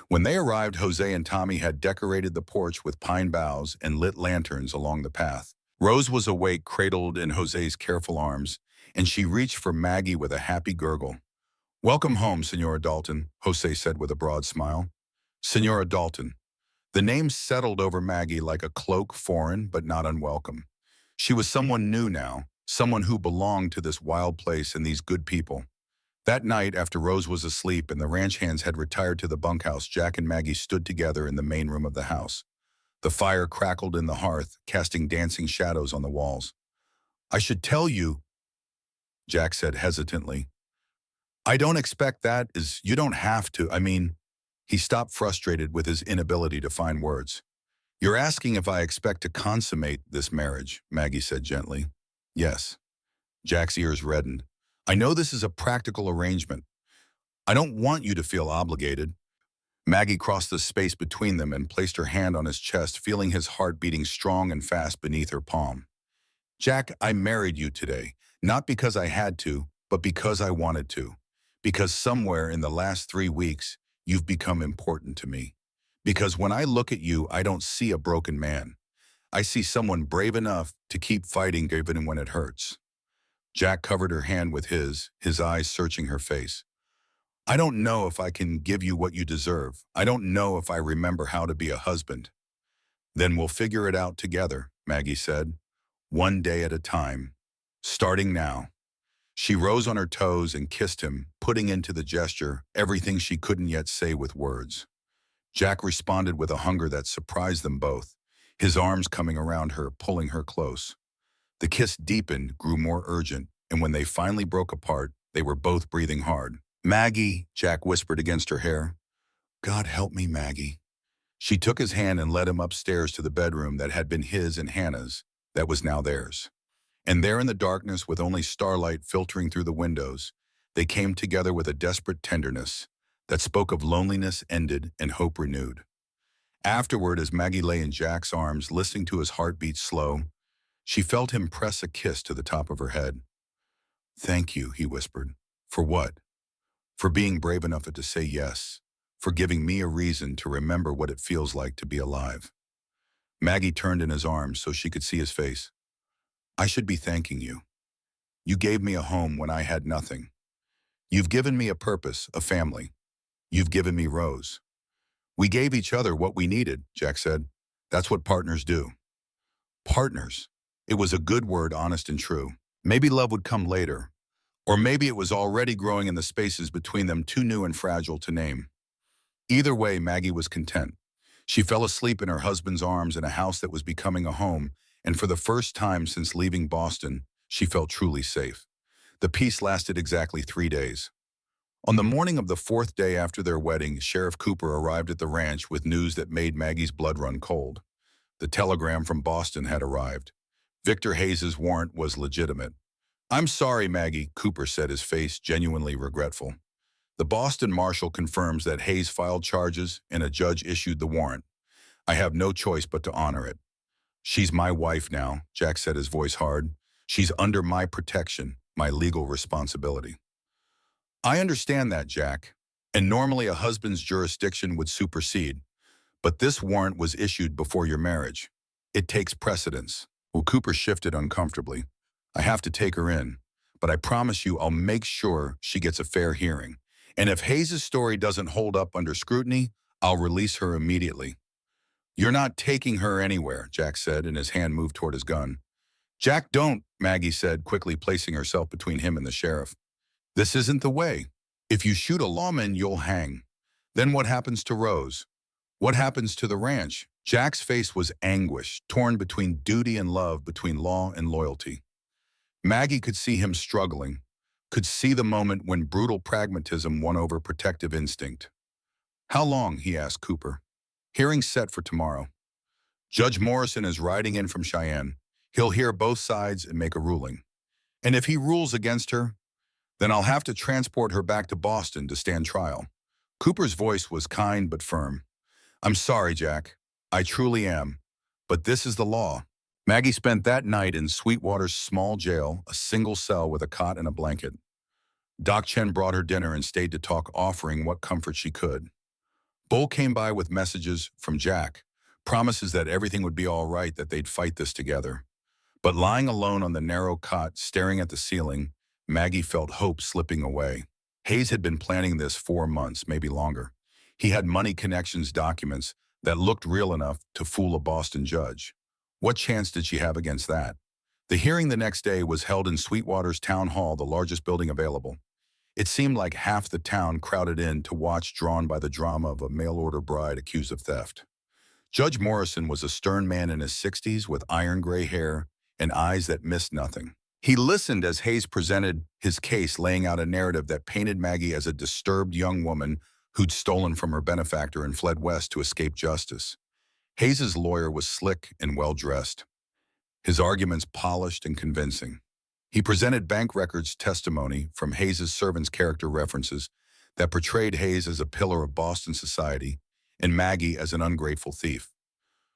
When they arrived, Jose and Tommy had decorated the porch with pine boughs and lit lanterns along the path. Rose was awake, cradled in Jose's careful arms, and she reached for Maggie with a happy gurgle. "Welcome home, Senora Dalton," Jose said with a broad smile. Senora Dalton. The name settled over Maggie like a cloak, foreign but not unwelcome. She was someone new now, someone who belonged to this wild place and these good people. That night, after Rose was asleep and the ranch hands had retired to the bunkhouse, Jack and Maggie stood together in the main room of the house. The fire crackled in the hearth, casting dancing shadows on the walls. "I should tell you," Jack said hesitantly. "I don't expect that is, you don't have to, I mean," he stopped, frustrated with his inability to find words. "You're asking if I expect to consummate this marriage," Maggie said gently. "Yes." Jack's ears reddened. "I know this is a practical arrangement. I don't want you to feel obligated." Maggie crossed the space between them and placed her hand on his chest, feeling his heart beating strong and fast beneath her palm. "Jack, I married you today, not because I had to, but because I wanted to. Because somewhere in the last 3 weeks, you've become important to me. Because when I look at you, I don't see a broken man. I see someone brave enough to keep fighting even when it hurts." Jack covered her hand with his eyes searching her face. "I don't know if I can give you what you deserve. I don't know if I remember how to be a husband." "Then we'll figure it out together," Maggie said. "One day at a time. Starting now." She rose on her toes and kissed him, putting into the gesture everything she couldn't yet say with words. Jack responded with a hunger that surprised them both, his arms coming around her, pulling her close. The kiss deepened, grew more urgent, and when they finally broke apart, they were both breathing hard. "Maggie," Jack whispered against her hair. "God help me, Maggie." She took his hand and led him upstairs to the bedroom that had been his and Hannah's, that was now theirs. And there in the darkness, with only starlight filtering through the windows, they came together with a desperate tenderness that spoke of loneliness ended and hope renewed. Afterward, as Maggie lay in Jack's arms, listening to his heartbeat slow, she felt him press a kiss to the top of her head. "Thank you," he whispered. "For what?" "For being brave enough to say yes. for giving me a reason to remember what it feels like to be alive." Maggie turned in his arms so she could see his face. "I should be thanking you. You gave me a home when I had nothing. You've given me a purpose, a family. You've given me Rose." "We gave each other what we needed," Jack said. "That's what partners do." Partners. It was a good word, honest and true. Maybe love would come later, or maybe it was already growing in the spaces between them, too new and fragile to name. Either way, Maggie was content. She fell asleep in her husband's arms in a house that was becoming a home, and for the first time since leaving Boston, she felt truly safe. The peace lasted exactly 3 days. On the morning of the fourth day after their wedding, Sheriff Cooper arrived at the ranch with news that made Maggie's blood run cold. The telegram from Boston had arrived. Victor Hayes's warrant was legitimate. "I'm sorry, Maggie," Cooper said, his face genuinely regretful. "The Boston marshal confirms that Hayes filed charges and a judge issued the warrant. I have no choice but to honor it." "She's my wife now," Jack said, his voice hard. "She's under my protection, my legal responsibility." "I understand that, Jack. And normally a husband's jurisdiction would supersede. But this warrant was issued before your marriage. It takes precedence." Well, Cooper shifted uncomfortably. "I have to take her in, but I promise you I'll make sure she gets a fair hearing. And if Hayes' story doesn't hold up under scrutiny, I'll release her immediately." "You're not taking her anywhere," Jack said, and his hand moved toward his gun. "Jack, don't," Maggie said, quickly placing herself between him and the sheriff. "This isn't the way. If you shoot a lawman, you'll hang. Then what happens to Rose? What happens to the ranch?" Jack's face was anguish, torn between duty and love, between law and loyalty. Maggie could see him struggling, could see the moment when brutal pragmatism won over protective instinct. "How long?" he asked Cooper. "Hearing set for tomorrow. Judge Morrison is riding in from Cheyenne. He'll hear both sides and make a ruling. And if he rules against her, then I'll have to transport her back to Boston to stand trial." Cooper's voice was kind but firm. "I'm sorry, Jack. I truly am. But this is the law." Maggie spent that night in Sweetwater's small jail, a single cell with a cot and a blanket. Doc Chen brought her dinner and stayed to talk, offering what comfort she could. Bull came by with messages from Jack, promises that everything would be all right, that they'd fight this together. But lying alone on the narrow cot, staring at the ceiling, Maggie felt hope slipping away. Hayes had been planning this 4 months, maybe longer. He had money connections, documents that looked real enough to fool a Boston judge. What chance did she have against that? The hearing the next day was held in Sweetwater's town hall, the largest building available. It seemed like half the town crowded in to watch, drawn by the drama of a mail-order bride accused of theft. Judge Morrison was a stern man in his 60s with iron gray hair and eyes that missed nothing. He listened as Hayes presented his case, laying out a narrative that painted Maggie as a disturbed young woman who'd stolen from her benefactor and fled west to escape justice. Hayes' lawyer was slick and well-dressed, his arguments polished and convincing. He presented bank records, testimony from Hayes' servants' character references that portrayed Hayes as a pillar of Boston society and Maggie as an ungrateful thief.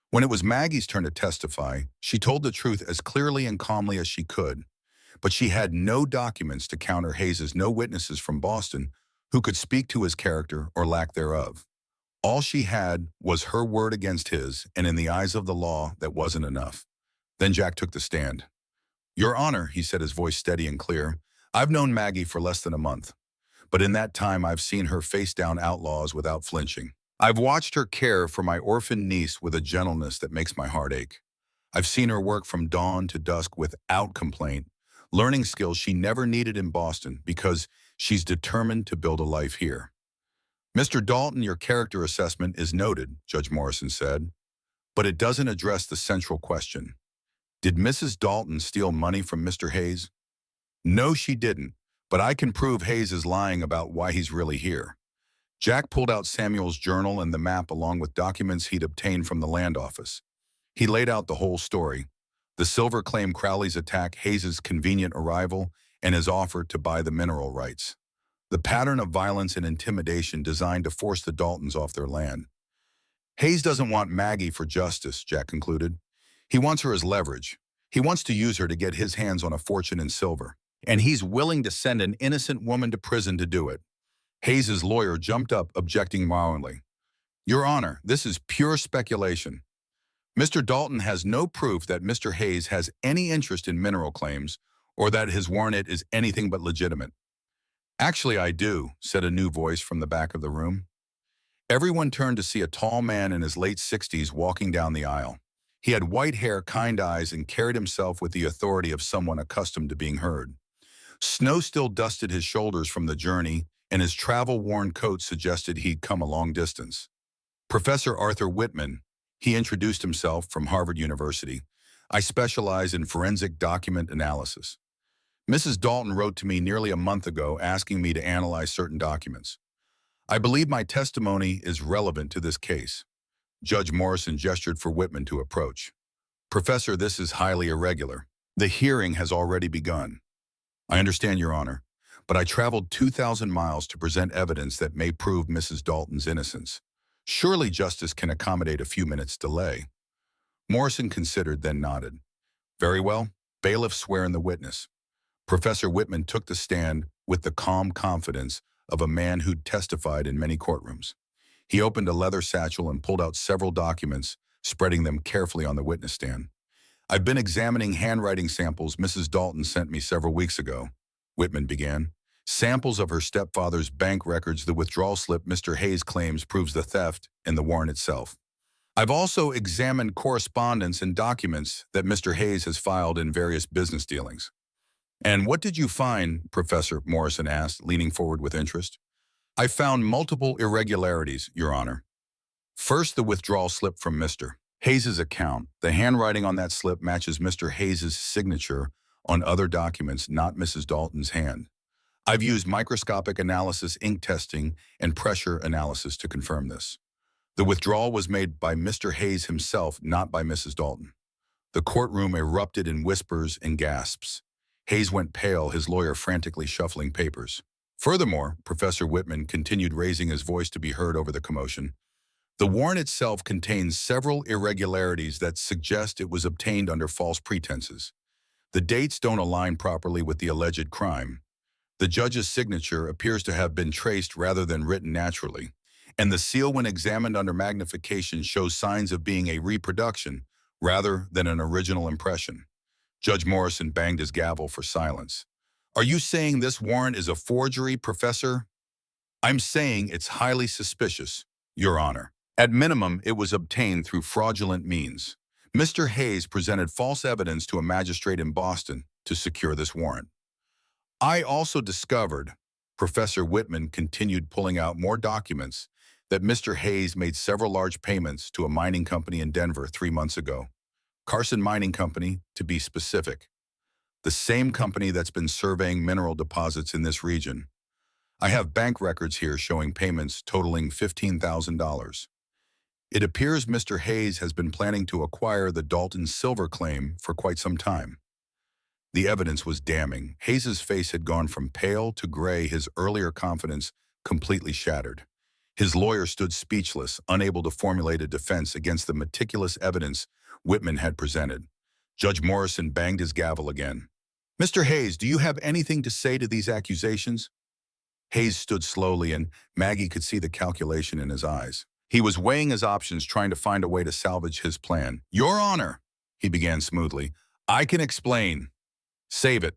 When it was Maggie's turn to testify, she told the truth as clearly and calmly as she could, but she had no documents to counter Hayes', no witnesses from Boston who could speak to his character or lack thereof. All she had was her word against his, and in the eyes of the law, that wasn't enough. Then Jack took the stand. "Your Honor," he said, his voice steady and clear, "I've known Maggie for less than a month, but in that time I've seen her face down outlaws without flinching. I've watched her care for my orphaned niece with a gentleness that makes my heart ache. I've seen her work from dawn to dusk without complaint, learning skills she never needed in Boston because she's determined to build a life here." "Mr. Dalton, your character assessment is noted," Judge Morrison said, "but it doesn't address the central question. Did Mrs. Dalton steal money from Mr. Hayes?" "No, she didn't, but I can prove Hayes is lying about why he's really here." Jack pulled out Samuel's journal and the map along with documents he'd obtained from the land office. He laid out the whole story: the silver claim, Crowley's attack, Hayes' convenient arrival, and his offer to buy the mineral rights. The pattern of violence and intimidation designed to force the Daltons off their land. "Hayes doesn't want Maggie for justice," Jack concluded. "He wants her as leverage. He wants to use her to get his hands on a fortune in silver. And he's willing to send an innocent woman to prison to do it. Hayes's lawyer jumped up, objecting violently. Your Honor, this is pure speculation. Mr. Dalton has no proof that Mr. Hayes has any interest in mineral claims or that his warrant is anything but legitimate. Actually, I do, said a new voice from the back of the room. Everyone turned to see a tall man in his late 60s walking down the aisle. He had white hair, kind eyes, and carried himself with the authority of someone accustomed to being heard. Snow still dusted his shoulders from the journey, and his travel-worn coat suggested he'd come a long distance. Professor Arthur Whitman, he introduced himself, from Harvard University. I specialize in forensic document analysis. Mrs. Dalton wrote to me nearly a month ago asking me to analyze certain documents. I believe my testimony is relevant to this case. Judge Morrison gestured for Whitman to approach. Professor, this is highly irregular. The hearing has already begun. I understand, Your Honor, but I traveled 2,000 miles to present evidence that may prove Mrs. Dalton's innocence. Surely justice can accommodate a few minutes' delay. Morrison considered, then nodded. Very well. Bailiff, swear in the witness. Professor Whitman took the stand with the calm confidence of a man who'd testified in many courtrooms. He opened a leather satchel and pulled out several documents, spreading them carefully on the witness stand. I've been examining handwriting samples Mrs. Dalton sent me several weeks ago, Whitman began. Samples of her stepfather's bank records, the withdrawal slip Mr. Hayes claims proves the theft, and the warrant itself. I've also examined correspondence and documents that Mr. Hayes has filed in various business dealings. And what did you find, Professor? Morrison asked, leaning forward with interest. I found multiple irregularities, Your Honor. First, the withdrawal slip from Mr. Hayes's account. The handwriting on that slip matches Mr. Hayes's signature on other documents, not Mrs. Dalton's hand. I've used microscopic analysis, ink testing, and pressure analysis to confirm this. The withdrawal was made by Mr. Hayes himself, not by Mrs. Dalton. The courtroom erupted in whispers and gasps. Hayes went pale, his lawyer frantically shuffling papers. Furthermore, Professor Whitman continued, raising his voice to be heard over the commotion, the warrant itself contains several irregularities that suggest it was obtained under false pretenses. The dates don't align properly with the alleged crime. The judge's signature appears to have been traced rather than written naturally, and the seal, when examined under magnification, shows signs of being a reproduction rather than an original impression. Judge Morrison banged his gavel for silence. Are you saying this warrant is a forgery, Professor? I'm saying it's highly suspicious, Your Honor. At minimum, it was obtained through fraudulent means. Mr. Hayes presented false evidence to a magistrate in Boston to secure this warrant. I also discovered, Professor Whitman continued, pulling out more documents, that Mr. Hayes made several large payments to a mining company in Denver 3 months ago. Carson Mining Company, to be specific. The same company that's been surveying mineral deposits in this region. I have bank records here showing payments totaling $15,000. It appears Mr. Hayes has been planning to acquire the Dalton silver claim for quite some time. The evidence was damning. Hayes's face had gone from pale to gray, his earlier confidence completely shattered. His lawyer stood speechless, unable to formulate a defense against the meticulous evidence Whitman had presented. Judge Morrison banged his gavel again. Mr. Hayes, do you have anything to say to these accusations? Hayes stood slowly, and Maggie could see the calculation in his eyes. He was weighing his options, trying to find a way to salvage his plan. Your Honor, he began smoothly, I can explain. Save it,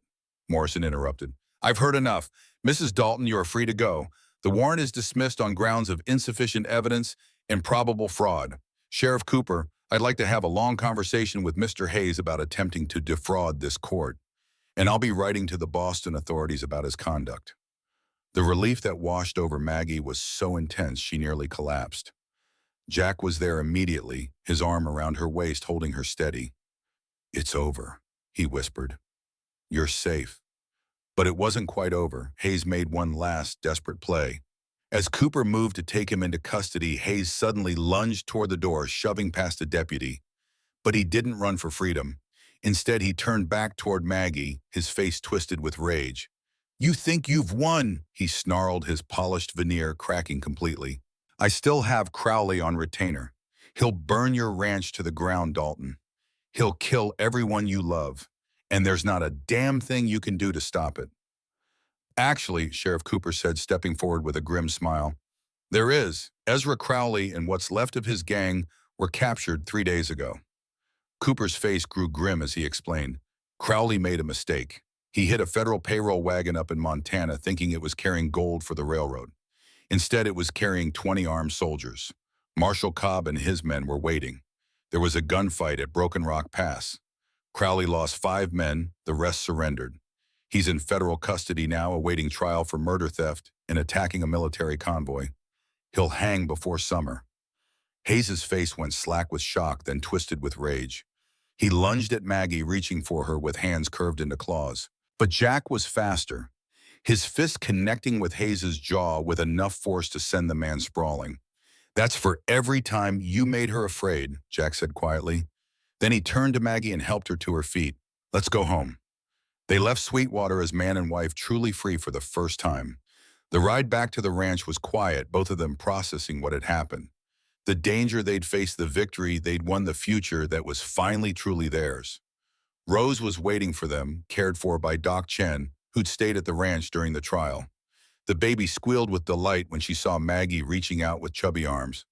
Morrison interrupted. I've heard enough. Mrs. Dalton, you are free to go. The warrant is dismissed on grounds of insufficient evidence and probable fraud. Sheriff Cooper, I'd like to have a long conversation with Mr. Hayes about attempting to defraud this court, and I'll be writing to the Boston authorities about his conduct. The relief that washed over Maggie was so intense she nearly collapsed. Jack was there immediately, his arm around her waist, holding her steady. It's over, he whispered. You're safe. But it wasn't quite over. Hayes made one last desperate play. As Cooper moved to take him into custody, Hayes suddenly lunged toward the door, shoving past a deputy. But he didn't run for freedom. Instead, he turned back toward Maggie, his face twisted with rage. You think you've won, he snarled, his polished veneer cracking completely. I still have Crowley on retainer. He'll burn your ranch to the ground, Dalton. He'll kill everyone you love, and there's not a damn thing you can do to stop it. Actually, Sheriff Cooper said, stepping forward with a grim smile, there is. Ezra Crowley and what's left of his gang were captured 3 days ago. Cooper's face grew grim as he explained. Crowley made a mistake. He hit a federal payroll wagon up in Montana thinking it was carrying gold for the railroad. Instead, it was carrying 20 armed soldiers. Marshal Cobb and his men were waiting. There was a gunfight at Broken Rock Pass. Crowley lost 5 men, the rest surrendered. He's in federal custody now, awaiting trial for murder theft and attacking a military convoy. He'll hang before summer. Hayes's face went slack with shock, then twisted with rage. He lunged at Maggie, reaching for her with hands curved into claws. But Jack was faster, his fist connecting with Hayes's jaw with enough force to send the man sprawling. That's for every time you made her afraid, Jack said quietly. Then he turned to Maggie and helped her to her feet. Let's go home. They left Sweetwater as man and wife, truly free for the first time. The ride back to the ranch was quiet, both of them processing what had happened. The danger they'd faced, the victory they'd won, the future that was finally truly theirs. Rose was waiting for them, cared for by Doc Chen, who'd stayed at the ranch during the trial. The baby squealed with delight when she saw Maggie reaching out with chubby arms.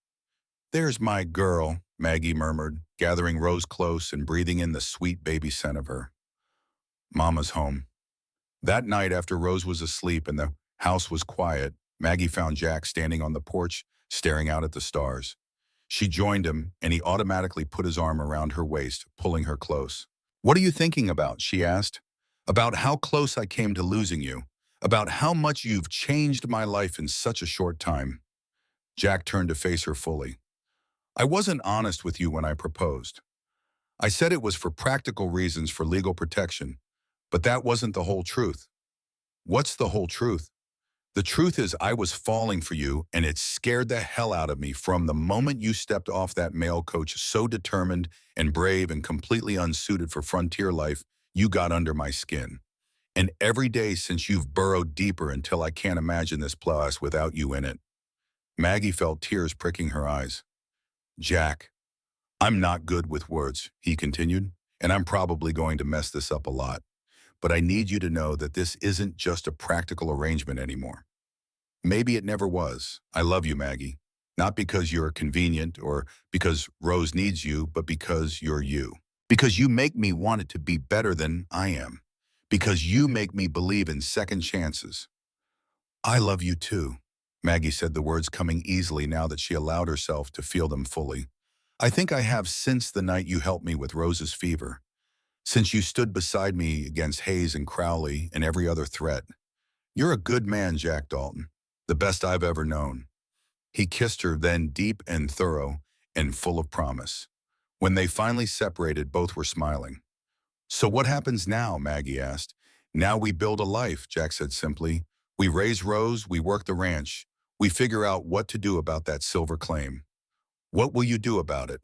There's my girl, Maggie murmured, gathering Rose close and breathing in the sweet baby scent of her. Mama's home. That night, after Rose was asleep and the house was quiet, Maggie found Jack standing on the porch, staring out at the stars. She joined him, and he automatically put his arm around her waist, pulling her close. What are you thinking about? She asked. About how close I came to losing you. About how much you've changed my life in such a short time. Jack turned to face her fully. I wasn't honest with you when I proposed. I said it was for practical reasons, for legal protection, but that wasn't the whole truth. What's the whole truth? The truth is I was falling for you, and it scared the hell out of me from the moment you stepped off that mail coach, so determined and brave and completely unsuited for frontier life. You got under my skin. And every day since, you've burrowed deeper until I can't imagine this place without you in it. Maggie felt tears pricking her eyes. Jack, I'm not good with words, he continued, and I'm probably going to mess this up a lot. But I need you to know that this isn't just a practical arrangement anymore. Maybe it never was. I love you, Maggie. Not because you're convenient or because Rose needs you, but because you're you. Because you make me want it to be better than I am. Because you make me believe in second chances. I love you too, Maggie said, the words coming easily now that she allowed herself to feel them fully. I think I have since the night you helped me with Rose's fever. Since you stood beside me against Hayes and Crowley and every other threat. You're a good man, Jack Dalton. The best I've ever known. He kissed her then, deep and thorough and full of promise. When they finally separated, both were smiling. So what happens now? Maggie asked. Now we build a life, Jack said simply. We raise Rose, we work the ranch. We figure out what to do about that silver claim. What will you do about it?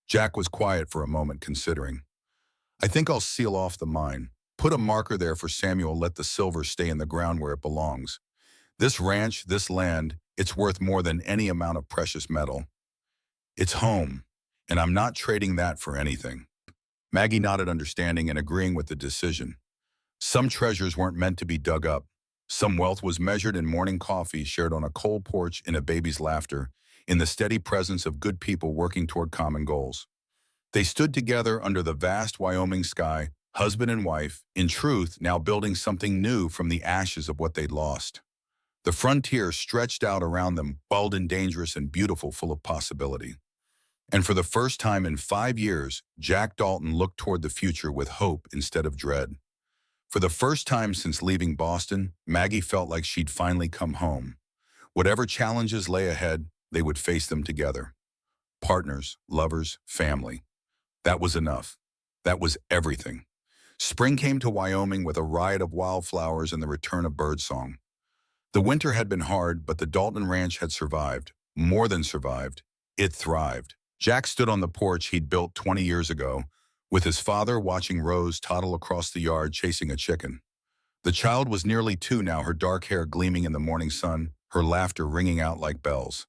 Jack was quiet for a moment, considering. I think I'll seal off the mine. Put a marker there for Samuel, let the silver stay in the ground where it belongs. This ranch, this land, it's worth more than any amount of precious metal. It's home, and I'm not trading that for anything. Maggie nodded, understanding and agreeing with the decision. Some treasures weren't meant to be dug up. Some wealth was measured in morning coffee shared on a cold porch, in a baby's laughter, in the steady presence of good people working toward common goals. They stood together under the vast Wyoming sky, husband and wife, in truth, now building something new from the ashes of what they'd lost. The frontier stretched out around them, wild and dangerous and beautiful, full of possibility. And for the first time in 5 years, Jack Dalton looked toward the future with hope instead of dread. For the first time since leaving Boston, Maggie felt like she'd finally come home. Whatever challenges lay ahead, they would face them together. Partners, lovers, family. That was enough. That was everything. Spring came to Wyoming with a riot of wildflowers and the return of birdsong. The winter had been hard, but the Dalton Ranch had survived. More than survived. It thrived. Jack stood on the porch he'd built 20 years ago, with his father watching Rose toddle across the yard chasing a chicken. The child was nearly 2 now, her dark hair gleaming in the morning sun, her laughter ringing out like bells.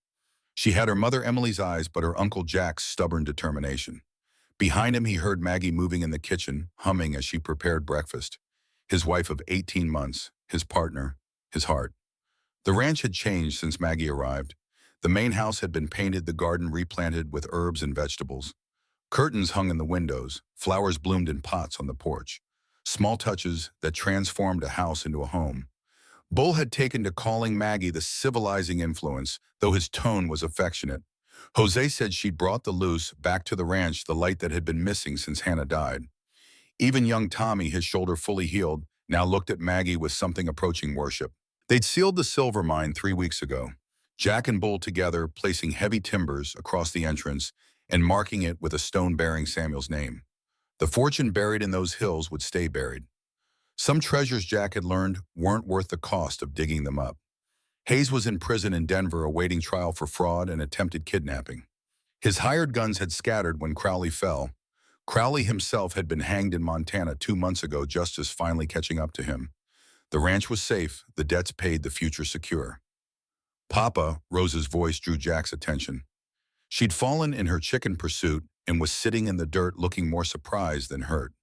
She had her mother Emily's eyes, but her Uncle Jack's stubborn determination. Behind him, he heard Maggie moving in the kitchen, humming as she prepared breakfast. His wife of 18 months, his partner, his heart. The ranch had changed since Maggie arrived. The main house had been painted, the garden replanted with herbs and vegetables. Curtains hung in the windows, flowers bloomed in pots on the porch. Small touches that transformed a house into a home. Bull had taken to calling Maggie the civilizing influence, though his tone was affectionate. Jose said she'd brought the loose back to the ranch, the light that had been missing since Hannah died. Even young Tommy, his shoulder fully healed, now looked at Maggie with something approaching worship. They'd sealed the silver mine 3 weeks ago, Jack and Bull together, placing heavy timbers across the entrance and marking it with a stone bearing Samuel's name. The fortune buried in those hills would stay buried. Some treasures, Jack had learned, weren't worth the cost of digging them up. Hayes was in prison in Denver awaiting trial for fraud and attempted kidnapping. His hired guns had scattered when Crowley fell. Crowley himself had been hanged in Montana 2 months ago, justice finally catching up to him. The ranch was safe, the debts paid, the future secure. Papa, Rose's voice drew Jack's attention. She'd fallen in her chicken pursuit and was sitting in the dirt looking more surprised than hurt.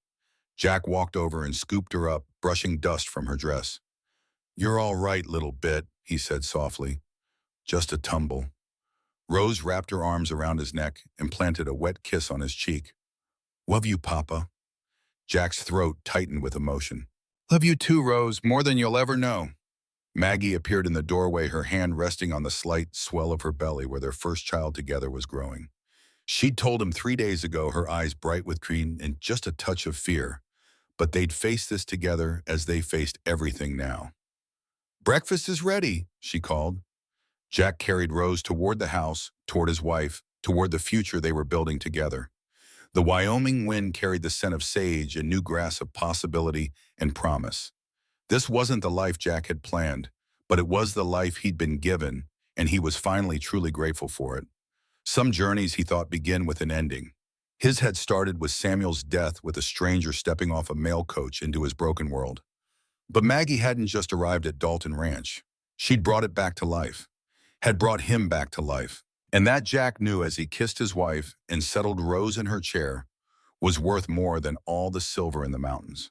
Jack walked over and scooped her up, brushing dust from her dress. "You're all right, little bit," he said softly. "Just a tumble." Rose wrapped her arms around his neck and planted a wet kiss on his cheek. "Love you, Papa." Jack's throat tightened with emotion. "Love you too, Rose, more than you'll ever know." Maggie appeared in the doorway, her hand resting on the slight swell of her belly where their first child together was growing. She'd told him 3 days ago, her eyes bright with green and just a touch of fear. But they'd face this together as they faced everything now. "Breakfast is ready," she called. Jack carried Rose toward the house, toward his wife, toward the future they were building together. The Wyoming wind carried the scent of sage and new grass of possibility and promise. This wasn't the life Jack had planned, but it was the life he'd been given, and he was finally truly grateful for it. Some journeys, he thought, begin with an ending. His had started with Samuel's death, with a stranger stepping off a mail coach into his broken world. But Maggie hadn't just arrived at Dalton Ranch. She'd brought it back to life, had brought him back to life. And that, Jack knew as he kissed his wife and settled Rose in her chair, was worth more than all the silver in the mountains.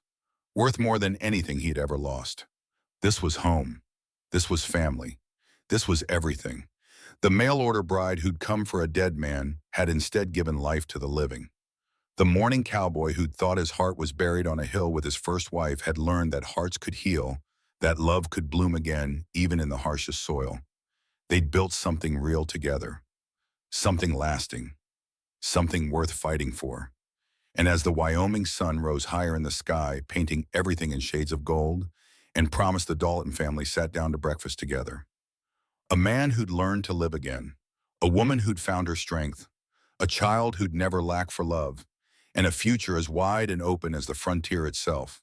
Worth more than anything he'd ever lost. This was home. This was family. This was everything. The mail-order bride who'd come for a dead man had instead given life to the living. The mourning cowboy who'd thought his heart was buried on a hill with his first wife had learned that hearts could heal, that love could bloom again, even in the harshest soil. They'd built something real together. Something lasting. Something worth fighting for. And as the Wyoming sun rose higher in the sky, painting everything in shades of gold, and promised, the Dalton family sat down to breakfast together. A man who'd learned to live again, a woman who'd found her strength, a child who'd never lacked for love, and a future as wide and open as the frontier itself.